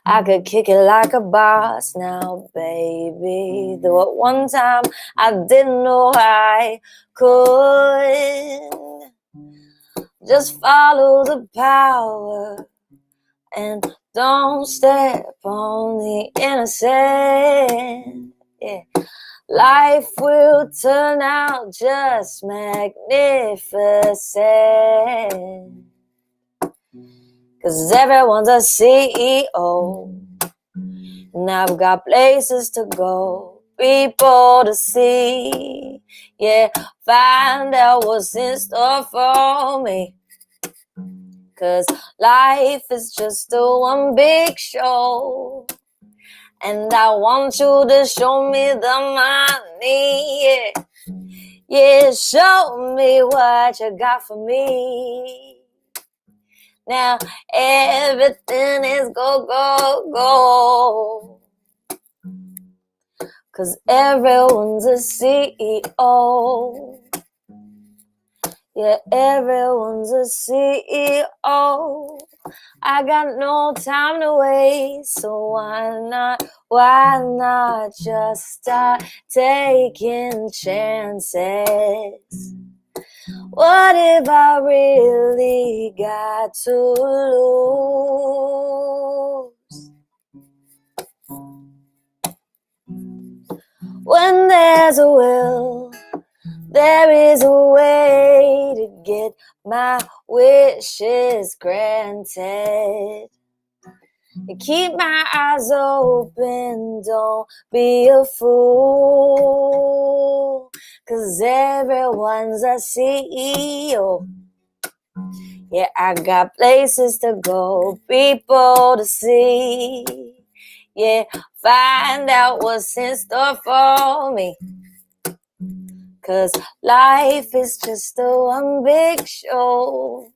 I could kick it like a boss now, baby. Though at one time I didn't know I could. Just follow the power and don't step on the innocent, yeah. Life will turn out just magnificent. 'Cause everyone's a CEO. And I've got places to go, people to see. Yeah, find out what's in store for me. 'Cause life is just a one big show. And I want you to show me the money, yeah. Yeah, show me what you got for me. Now everything is go, go, go. 'Cause everyone's a CEO. Yeah, everyone's a CEO. I got no time to waste, so why not just start taking chances? What if I really got to lose? When there's a will, there is a way to get my wishes granted. Keep my eyes open, don't be a fool, 'cause everyone's a CEO. Yeah, I got places to go, people to see. Yeah, find out what's in store for me, 'cause life is just a one big show.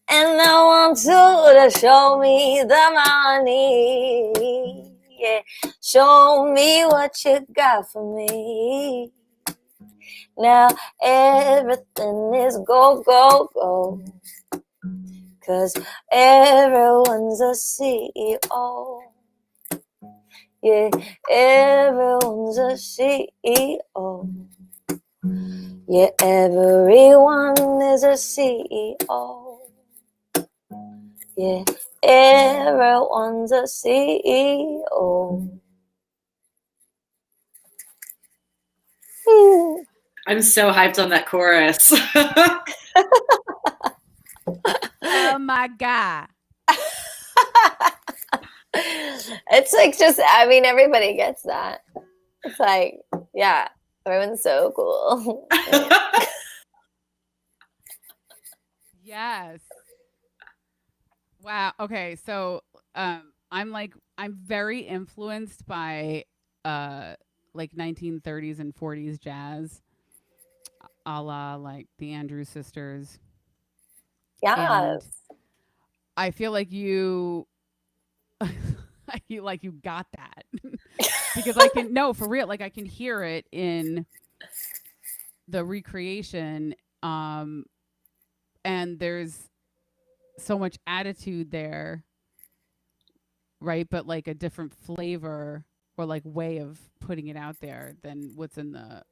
And I want you to show me the money. Yeah, show me what you got for me. Now everything is go, go, go. 'Cause everyone's a CEO. Yeah, everyone's a CEO. Yeah, everyone is a CEO. Yeah, everyone's a CEO. I'm so hyped on that chorus. Oh my God. It's like just, I mean, everybody gets that. It's like, yeah, everyone's so cool. Yes. Wow. Okay. So I'm very influenced by like 1930s and 40s jazz, a la like the Andrews Sisters. And Yes. I feel like you you got that. Because I can no, for real, like I can hear it in the recreation. And there's so much attitude there, right? But like a different flavor or like way of putting it out there than what's in the.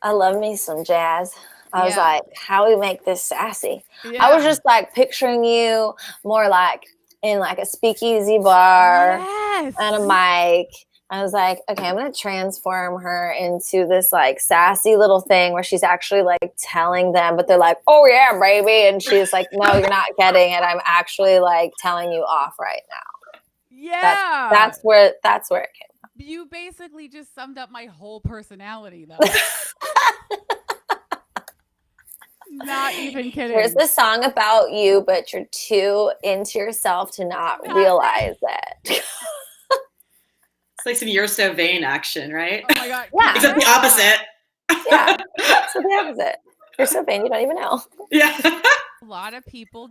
I love me some jazz. I was like, how we make this sassy? Yeah. I was just like picturing you more like in like a speakeasy bar Yes. and a mic. I was like, okay, I'm going to transform her into this like sassy little thing where she's actually like telling them, but they're like, oh yeah, baby. And she's like, no, you're not getting it. I'm actually like telling you off right now. Yeah. That's where it came from. You basically just summed up my whole personality though. Not even kidding. Here's a song about you, but you're too into yourself to not realize it. It's like some You're So Vain action, right? Oh my God. Yeah. Except the opposite. Yeah. So the opposite. You're so vain, you don't even know. Yeah. A lot of people.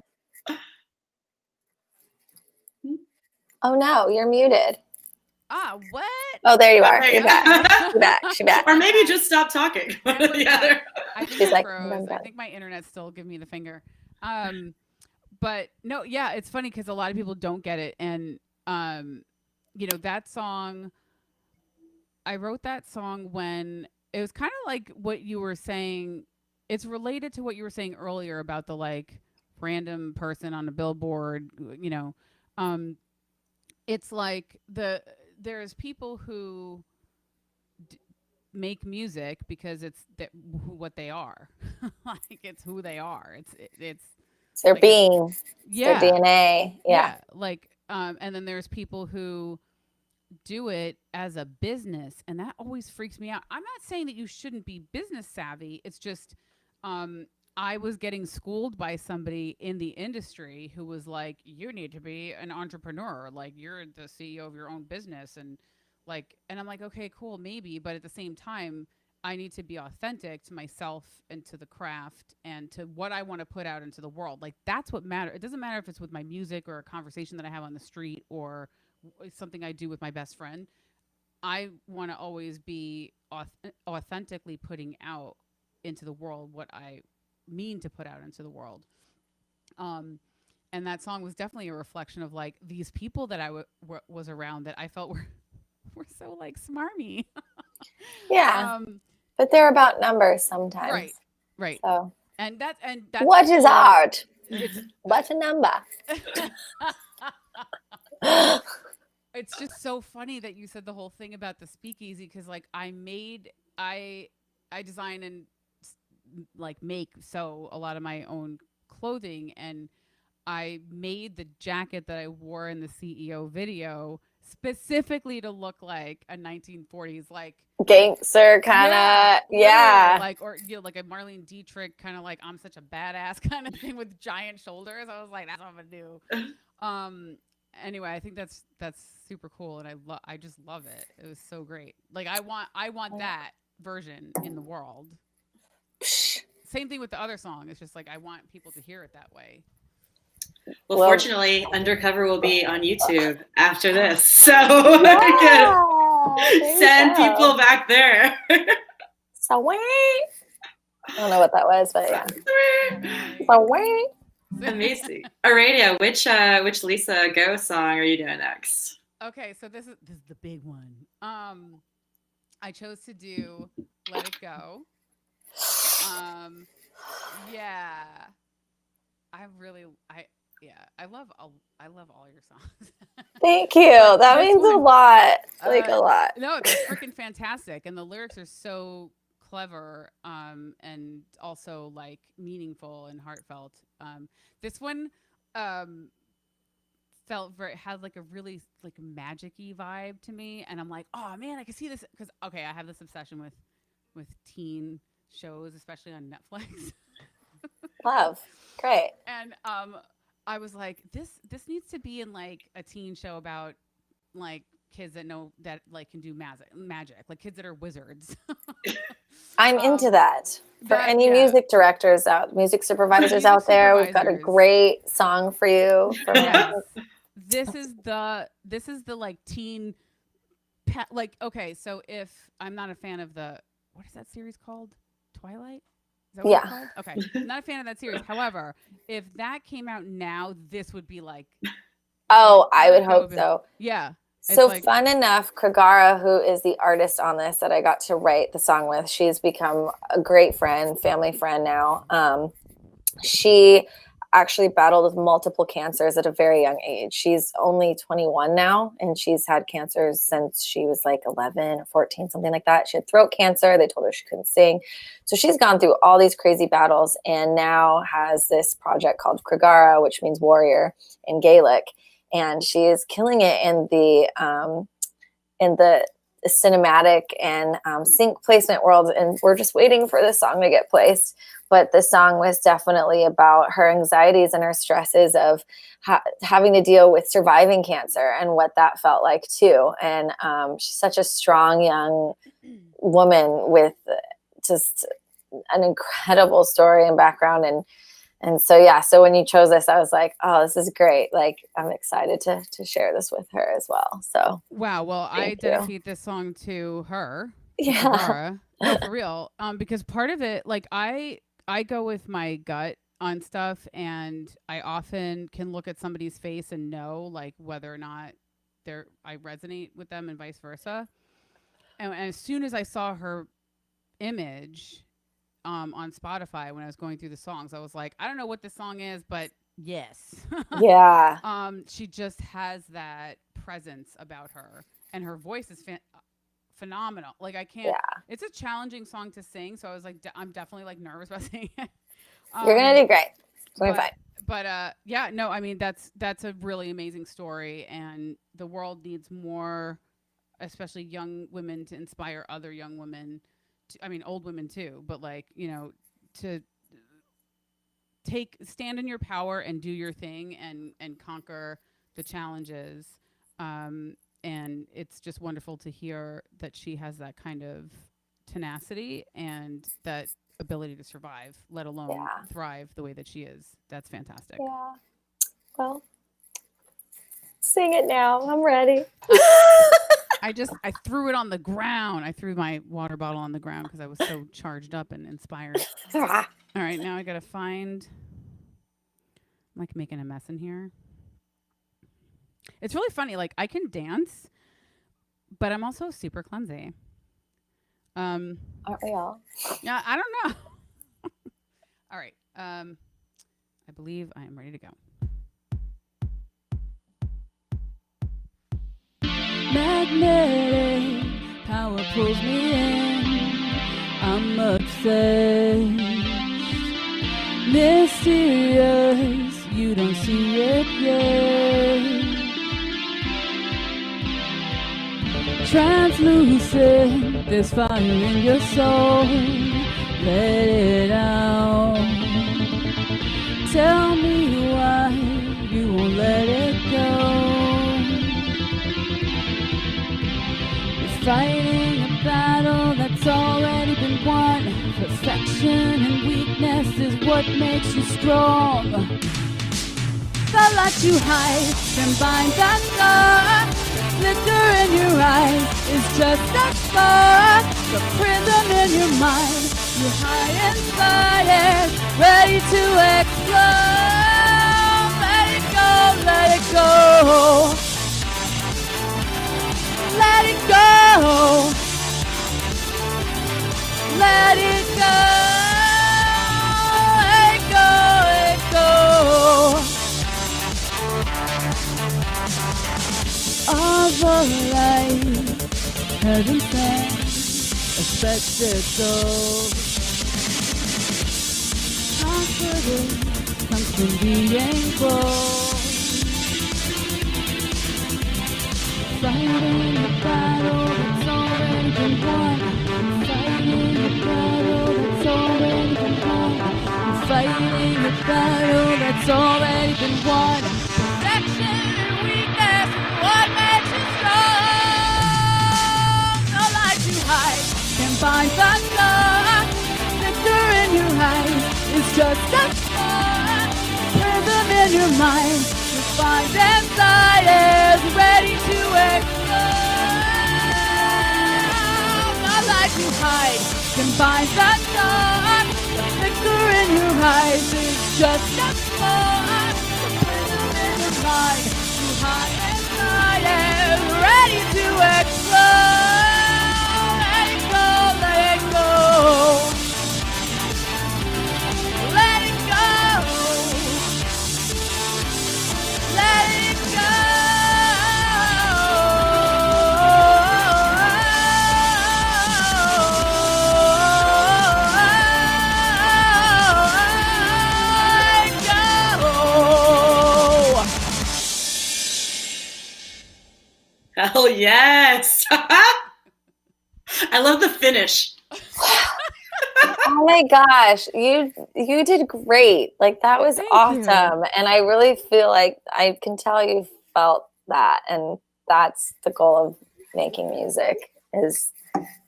Oh no, you're muted. What? Oh, there you are. Okay. You're back. You're back. She's back. Or maybe just stop talking. I think She's I like, froze. I think my internet's still giving me the finger. But no, yeah, it's funny because a lot of people don't get it. And you know, that song, I wrote that song when it was kind of like what you were saying. It's related to what you were saying earlier about the like random person on a billboard, you know. It's like there's people who make music because it's what they are. Like it's who they are. It's their like being. Yeah. Their DNA. Yeah. Like and then there's people who do it as a business, and that always freaks me out. I'm not saying that you shouldn't be business savvy. It's just I was getting schooled by somebody in the industry who was like, you need to be an entrepreneur, like you're the CEO of your own business. And like, and I'm like, okay, cool, maybe, but at the same time I need to be authentic to myself and to the craft and to what I want to put out into the world. Like that's what matters. It doesn't matter if it's with my music or a conversation that I have on the street or something I do with my best friend. I want to always be authentically putting out into the world what I mean to put out into the world. And that song was definitely a reflection of like these people that I was around that I felt were so like smarmy. Yeah. But they're about numbers sometimes. Right. So and that's what is art? What's a number? It's just so funny that you said the whole thing about the speakeasy because like I design and like make a lot of my own clothing, and I made the jacket that I wore in the CEO video specifically to look like a 1940s like gangster kind of, yeah. like, or like a Marlene Dietrich kind of like I'm such a badass kind of thing with giant shoulders. I was like, that's what I'm gonna do. Anyway, I think that's super cool, and I just love it. It was so great. Like I want that version in the world. Same thing with the other song. It's just like I want people to hear it that way. Well, fortunately, Undercover will be on YouTube after this, so send people back there. So wait, I don't know what that was, but yeah. So wait. Amazing. Aurelia, which Lisa Go song are you doing next? Okay, so this is the big one. I chose to do Let It Go. Yeah. I love all your songs. Thank you. That means a lot. Like a lot. No, they're freaking fantastic, and the lyrics are so clever, and also like meaningful and heartfelt. This one had like a really like magic-y vibe to me, and I'm like, oh man, I can see this because I have this obsession with teen shows, especially on Netflix. Love. Great. And I was like, this needs to be in like a teen show about like kids that know that like can do magic, like kids that are wizards. I'm into that. For any music directors music supervisors out there, we've got a great song for you. Yes. This is the like teen like, okay, so if I'm not a fan of what is that series called? Twilight? Is that what it's called? Okay. Not a fan of that series. However, if that came out now, this would be like I would hope so. Yeah. So fun enough, Kragara, who is the artist on this that I got to write the song with, she's become a great friend, family friend now. She actually battled with multiple cancers at a very young age. She's only 21 now, and she's had cancers since she was like 11 or 14, something like that. She had throat cancer. They told her she couldn't sing. So she's gone through all these crazy battles and now has this project called Kragara, which means warrior in Gaelic. And she is killing it in the cinematic and sync placement world. And we're just waiting for this song to get placed. But the song was definitely about her anxieties and her stresses of having to deal with surviving cancer and what that felt like too. And she's such a strong young woman with just an incredible story and background. And so when you chose this, I was like, oh, this is great. Like, I'm excited to share this with her as well. So wow. Well, I dedicate this song to her. Yeah. No, for real. Because part of it, like I go with my gut on stuff, and I often can look at somebody's face and know like whether or not I resonate with them and vice versa. And as soon as I saw her image on Spotify when I was going through the songs, I was like, I don't know what this song is, but yes. Yeah. She just has that presence about her, and her voice is phenomenal. Like I can't. Yeah. It's a challenging song to sing, so I was like, I'm definitely like nervous about singing it. You're gonna do great. It's gonna be fine. But yeah, no, I mean that's a really amazing story, and the world needs more, especially young women, to inspire other young women. Old women too, but like, you know, to stand in your power and do your thing and conquer the challenges. And it's just wonderful to hear that she has that kind of tenacity and that ability to survive, let alone thrive the way that she is. That's fantastic. Yeah. Well, sing it now. I'm ready. I threw it on the ground. I threw my water bottle on the ground because I was so charged up and inspired. All right, now I got to find, I'm like making a mess in here. It's really funny. Like I can dance, but I'm also super clumsy. Aren't we all? Yeah, I don't know. All right. I believe I am ready to go. Magnetic power pulls me in. I'm obsessed. Mysterious you don't see it yet. Translucent, there's fire in your soul. Let it out. Tell me why you won't let it go. You're fighting a battle that's already been won. Perfection and weakness is what makes you strong. The light you hide can bind that scar. The flicker in your eyes is just a spark. The prison in your mind, you're high inside it, ready to explode. Let it go, let it go. Let it go. Let it go. Let it go, let it go. All the light, heaven sent, a spectacle. Confidence comes from being bold. Fighting a battle that's already been won. Fighting a battle that's already been won. Fighting a battle that's already been won. Perfection and weakness is what makes you strong. No light you hide can bind the scar. Flicker in your eyes is just a spark. Rhythm in your mind, you find inside is ready to explode. No light you hide can bind the dark. The flicker in your eyes is just a spark. The rhythm in your mind, you hide inside is ready to explode. Let it go, let it go. Let it go. Let it go. Hell yes. I love the finish. Oh my gosh, you did great. Like that was Thank awesome. you. And I really feel like I can tell you felt that. And that's the goal of making music, is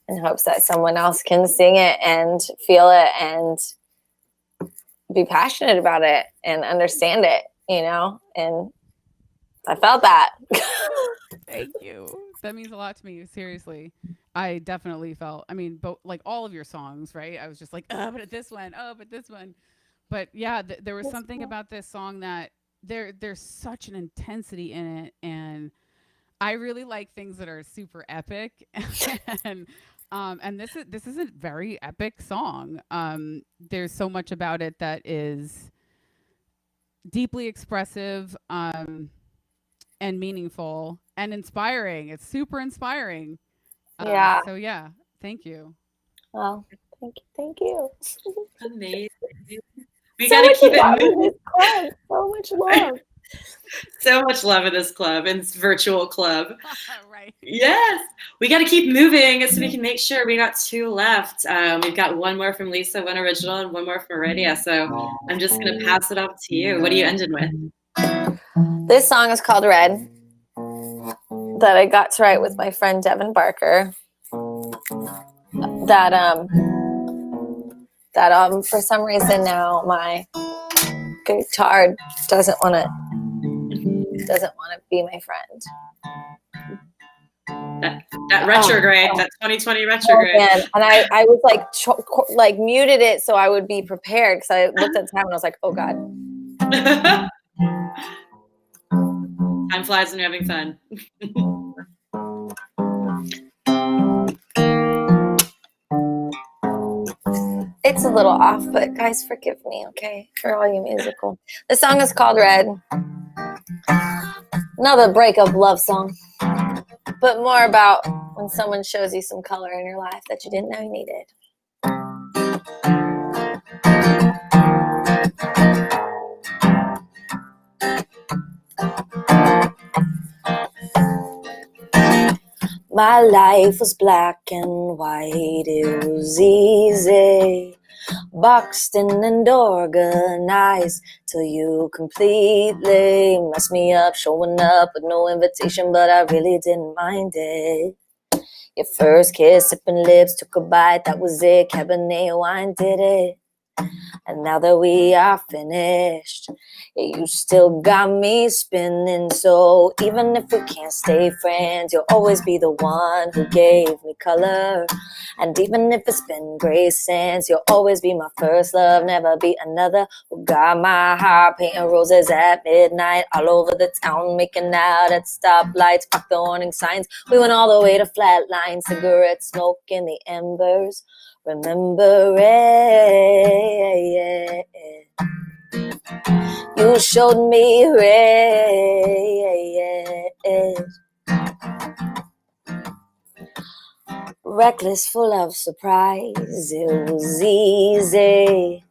in hopes that someone else can sing it and feel it and be passionate about it and understand it, you know? And I felt that. Thank you. That means a lot to me. Seriously. I definitely felt, I mean, but like all of your songs, right? I was just like, oh, but this one, oh, but this one. But yeah, there was something about this song that there's such an intensity in it. And I really like things that are super epic. And this is a very epic song. There's so much about it that is deeply expressive, and meaningful and inspiring. It's super inspiring. Yeah. So yeah, thank you. Well, thank you. Amazing. We So got to much keep it love in moving. this club. So much love. So much love in this club, in this virtual club. Right. Yes, we got to keep moving so we can make sure. We got 2 left. We've got one more from Lisa, one original, and one more from Radia. So I'm just going to pass it off to you. What are you ending with? This song is called Red, that I got to write with my friend Devin Barker. That for some reason now my guitar doesn't want to be my friend. That retrograde, that 2020 retrograde. Man. And I was like muted it so I would be prepared, because I looked at the time and I was like, oh God. Time flies when you're having fun. It's a little off, but guys, forgive me, okay? For all you musical. The song is called Red. Another breakup love song, but more about when someone shows you some color in your life that you didn't know you needed. My life was black and white, it was easy, boxed in and organized, till you completely messed me up, showing up with no invitation, but I really didn't mind it. Your first kiss, sipping lips, took a bite, that was it, Cabernet wine did it. And now that we are finished, you still got me spinning. So even if we can't stay friends, you'll always be the one who gave me color. And even if it's been great since, you'll always be my first love, never be another. Who got my heart painting roses at midnight, all over the town, making out at stoplights, fuck the warning signs. We went all the way to Flatline, cigarette smoke in the embers. Remember it. You showed me red. Reckless, full of surprise. It was easy.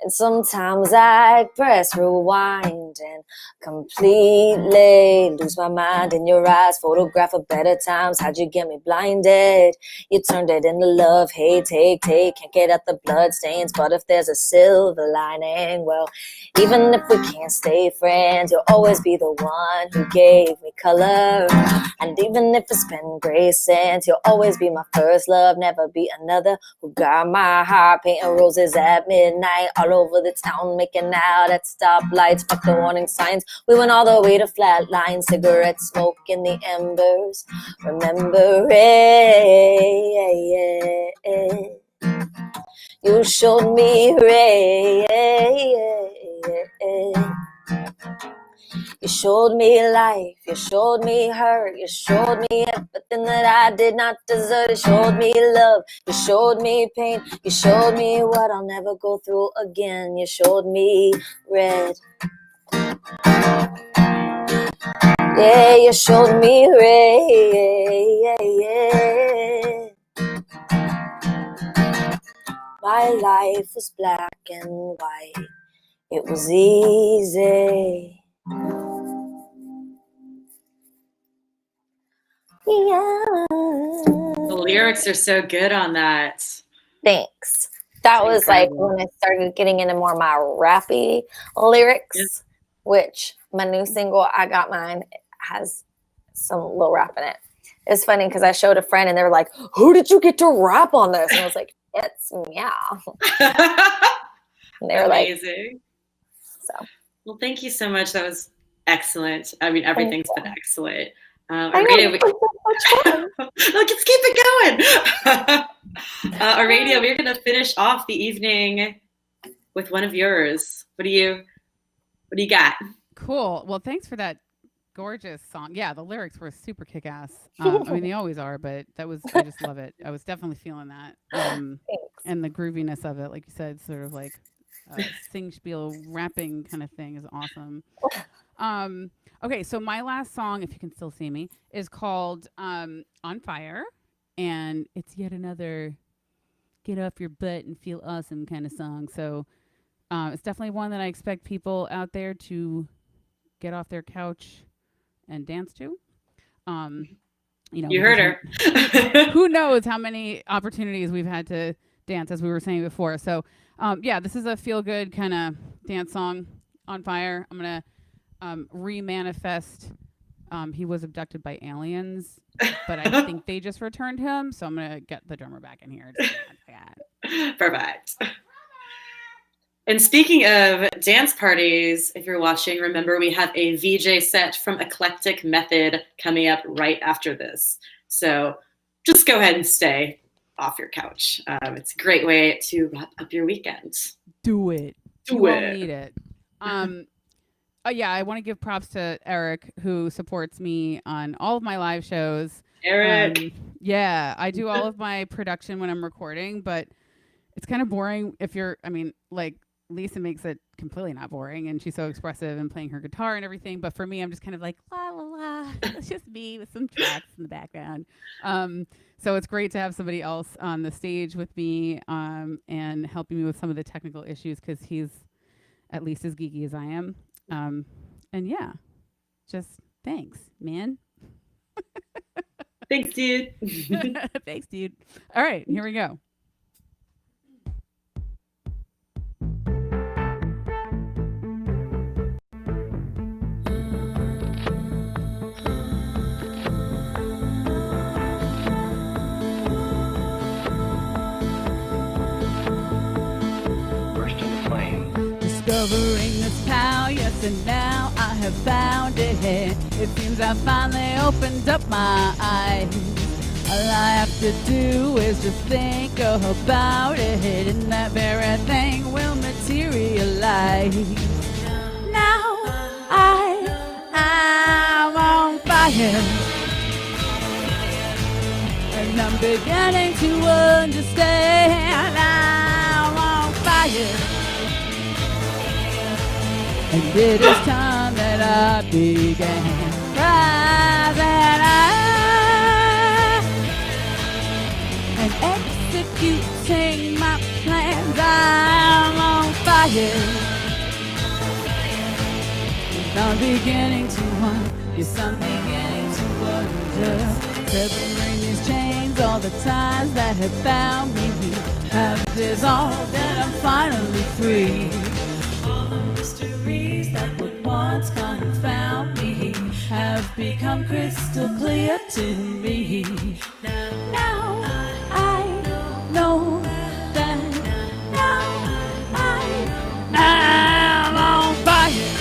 And sometimes I press rewind and completely lose my mind in your eyes. Photograph of better times. How'd you get me blinded? You turned it into love, hate, take. Can't get at the blood stains, but if there's a silver lining, well, even if we can't stay friends, you'll always be the one who gave me color. And even if it's been great since, you'll always be my first love, never be another. Who got my heart painting roses at midnight, all over the town, making out at stoplights, fuck the warning signs. We went all the way to Flatline, cigarette smoke in the embers. Remember it. You showed me red. You showed me life, you showed me hurt, you showed me everything that I did not deserve. You showed me love, you showed me pain, you showed me what I'll never go through again. You showed me red. Yeah, you showed me red. My life was black and white, it was easy. Yeah. The lyrics are so good on that. Thanks. That was incredible. like when I started getting into more my rappy lyrics, which my new single, I Got Mine, has some little rap in it. It's funny because I showed a friend and they were like, who did you get to rap on this? And I was like, it's meow. And they were amazing. So. Well, thank you so much. That was excellent. I mean, everything's been excellent. I know, so much fun. Let's keep it going. Aradia, we're going to finish off the evening with one of yours. What do you got? Cool. Well, thanks for that gorgeous song. Yeah, the lyrics were super kick-ass. I mean, they always are, but I just love it. I was definitely feeling that. And the grooviness of it, like you said, sort of like sing spiel rapping kind of thing is awesome. Okay, so my last song, if you can still see me, is called On Fire. And it's yet another get off your butt and feel awesome kind of song. So it's definitely one that I expect people out there to get off their couch and dance to. You heard her. Who knows how many opportunities we've had to dance, as we were saying before. So yeah, this is a feel-good kind of dance song, On Fire. I'm going to re-manifest. He was abducted by aliens, but I think they just returned him. So I'm going to get the drummer back in here. Perfect. And speaking of dance parties, if you're watching, remember we have a VJ set from Eclectic Method coming up right after this. So just go ahead and stay off your couch. It's a great way to wrap up your weekend. Do it. Do it. All need it. Yeah, I want to give props to Eric, who supports me on all of my live shows. Eric. Yeah, I do all of my production when I'm recording, but it's kind of boring if you're, I mean, like Lisa makes it completely not boring, and she's so expressive and playing her guitar and everything. But for me, I'm just kind of like, la, la, la. It's just me with some tracks in the background. So it's great to have somebody else on the stage with me and helping me with some of the technical issues, because he's at least as geeky as I am. And yeah, just thanks, man. Thanks, dude. Thanks, dude. All right, here we go. Discovering this power, yes, and now I have found it. It seems I finally opened up my eyes. All I have to do is just think about it, and that very thing will materialize. Now I'm on fire, and I'm beginning to understand. I'm on fire. And it is time that I began rising and executing my plans. I'm on fire. I'm beginning to wonder. Yes, I'm beginning to wonder. Severing these chains, all the ties that have bound me have dissolved, and I'm finally free. Mysteries that would once confound me have become crystal clear to me. Now I know that I'm on fire,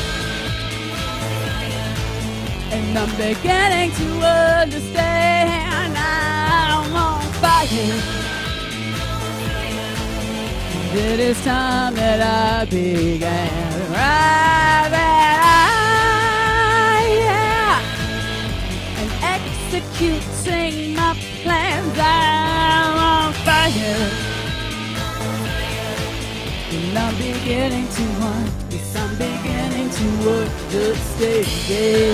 and I'm beginning to understand. I'm on fire. It is time that I began and executing my plans. I'm on fire, and I'm beginning to understand. Yes, I'm beginning to understand. Yes,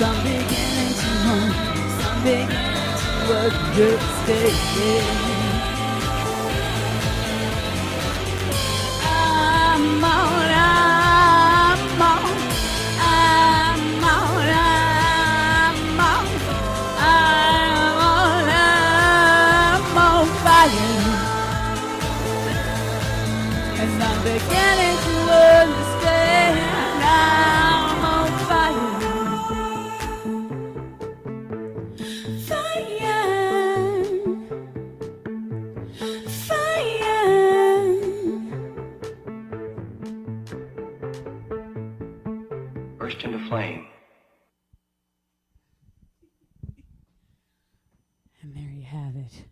I'm beginning to understand. And I'm beginning to understand. I'm on fire. Burst into flame. And there you have it.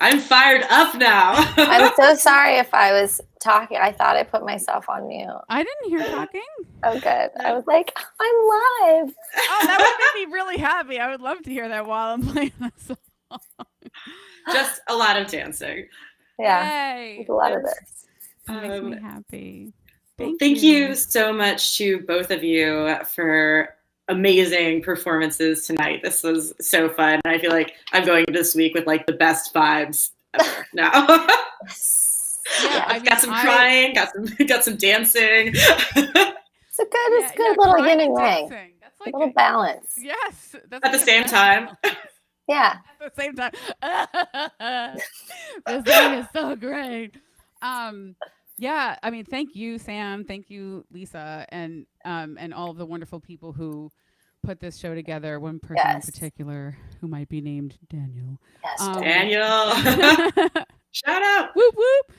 I'm fired up now. I'm so sorry if I was talking. I thought I put myself on mute. I didn't hear talking. Oh, good. I was like, I'm live. Oh, that would make me really happy. I would love to hear that while I'm playing the song. Just a lot of dancing. Yeah, Yay. there's a lot of this. That makes me happy. Thank you so much to both of you for amazing performances tonight. This was so fun. I feel like I'm going this week with like the best vibes ever now. Yeah, I've got some crying, got some dancing. It's a good little yin and yang. That's like a little balance. Yes. That's At the same time. Yeah. At the same time. This thing is so great. Yeah, I mean, thank you, Sam. Thank you, Lisa, and all of the wonderful people who put this show together. One person in particular who might be named Daniel. Yes, Daniel. Shout out. Whoop whoop.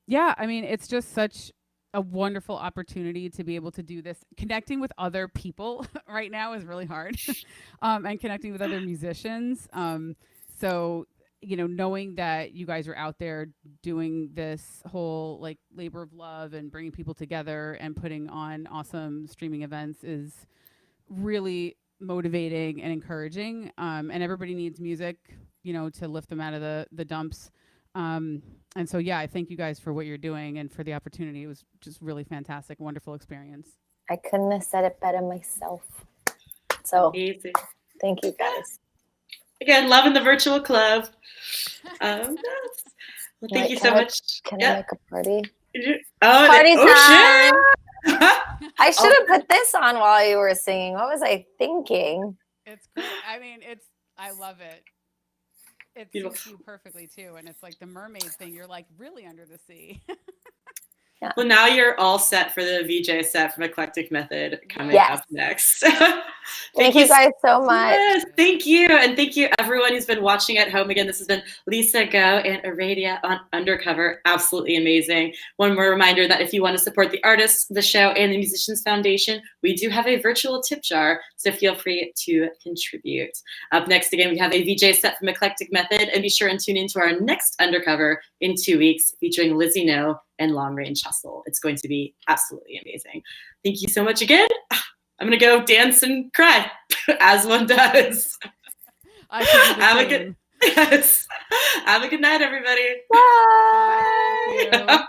Yeah, I mean, it's just such a wonderful opportunity to be able to do this. Connecting with other people right now is really hard. And connecting with other musicians. So knowing that you guys are out there doing this whole like labor of love and bringing people together and putting on awesome streaming events is really motivating and encouraging. And everybody needs music, to lift them out of the dumps. And so, yeah, I thank you guys for what you're doing and for the opportunity. It was just really fantastic, wonderful experience. I couldn't have said it better myself. So amazing. Thank you guys. Again, loving the virtual club. Well, thank you so much. Can I make a party? Oh, Party time! I should have put this on while you were singing. What was I thinking? It's great. I mean, I love it. It suits you perfectly too. And it's like the mermaid thing. You're like really under the sea. Yeah. Well, now you're all set for the VJ set from Eclectic Method coming up next. Thank you guys so much. Yes, thank you. And thank you everyone who's been watching at home. Again, this has been Lisa Go and Aradia on Undercover. Absolutely amazing. One more reminder that if you want to support the artists, the show, and the Musicians Foundation, we do have a virtual tip jar, so feel free to contribute. Up next, again, we have a VJ set from Eclectic Method, and be sure and tune into our next Undercover in 2 weeks featuring Lizzie No and Long Range Hustle. It's going to be absolutely amazing. Thank you so much again. I'm going to go dance and cry, as one does. Have a good night, everybody. Bye. Bye.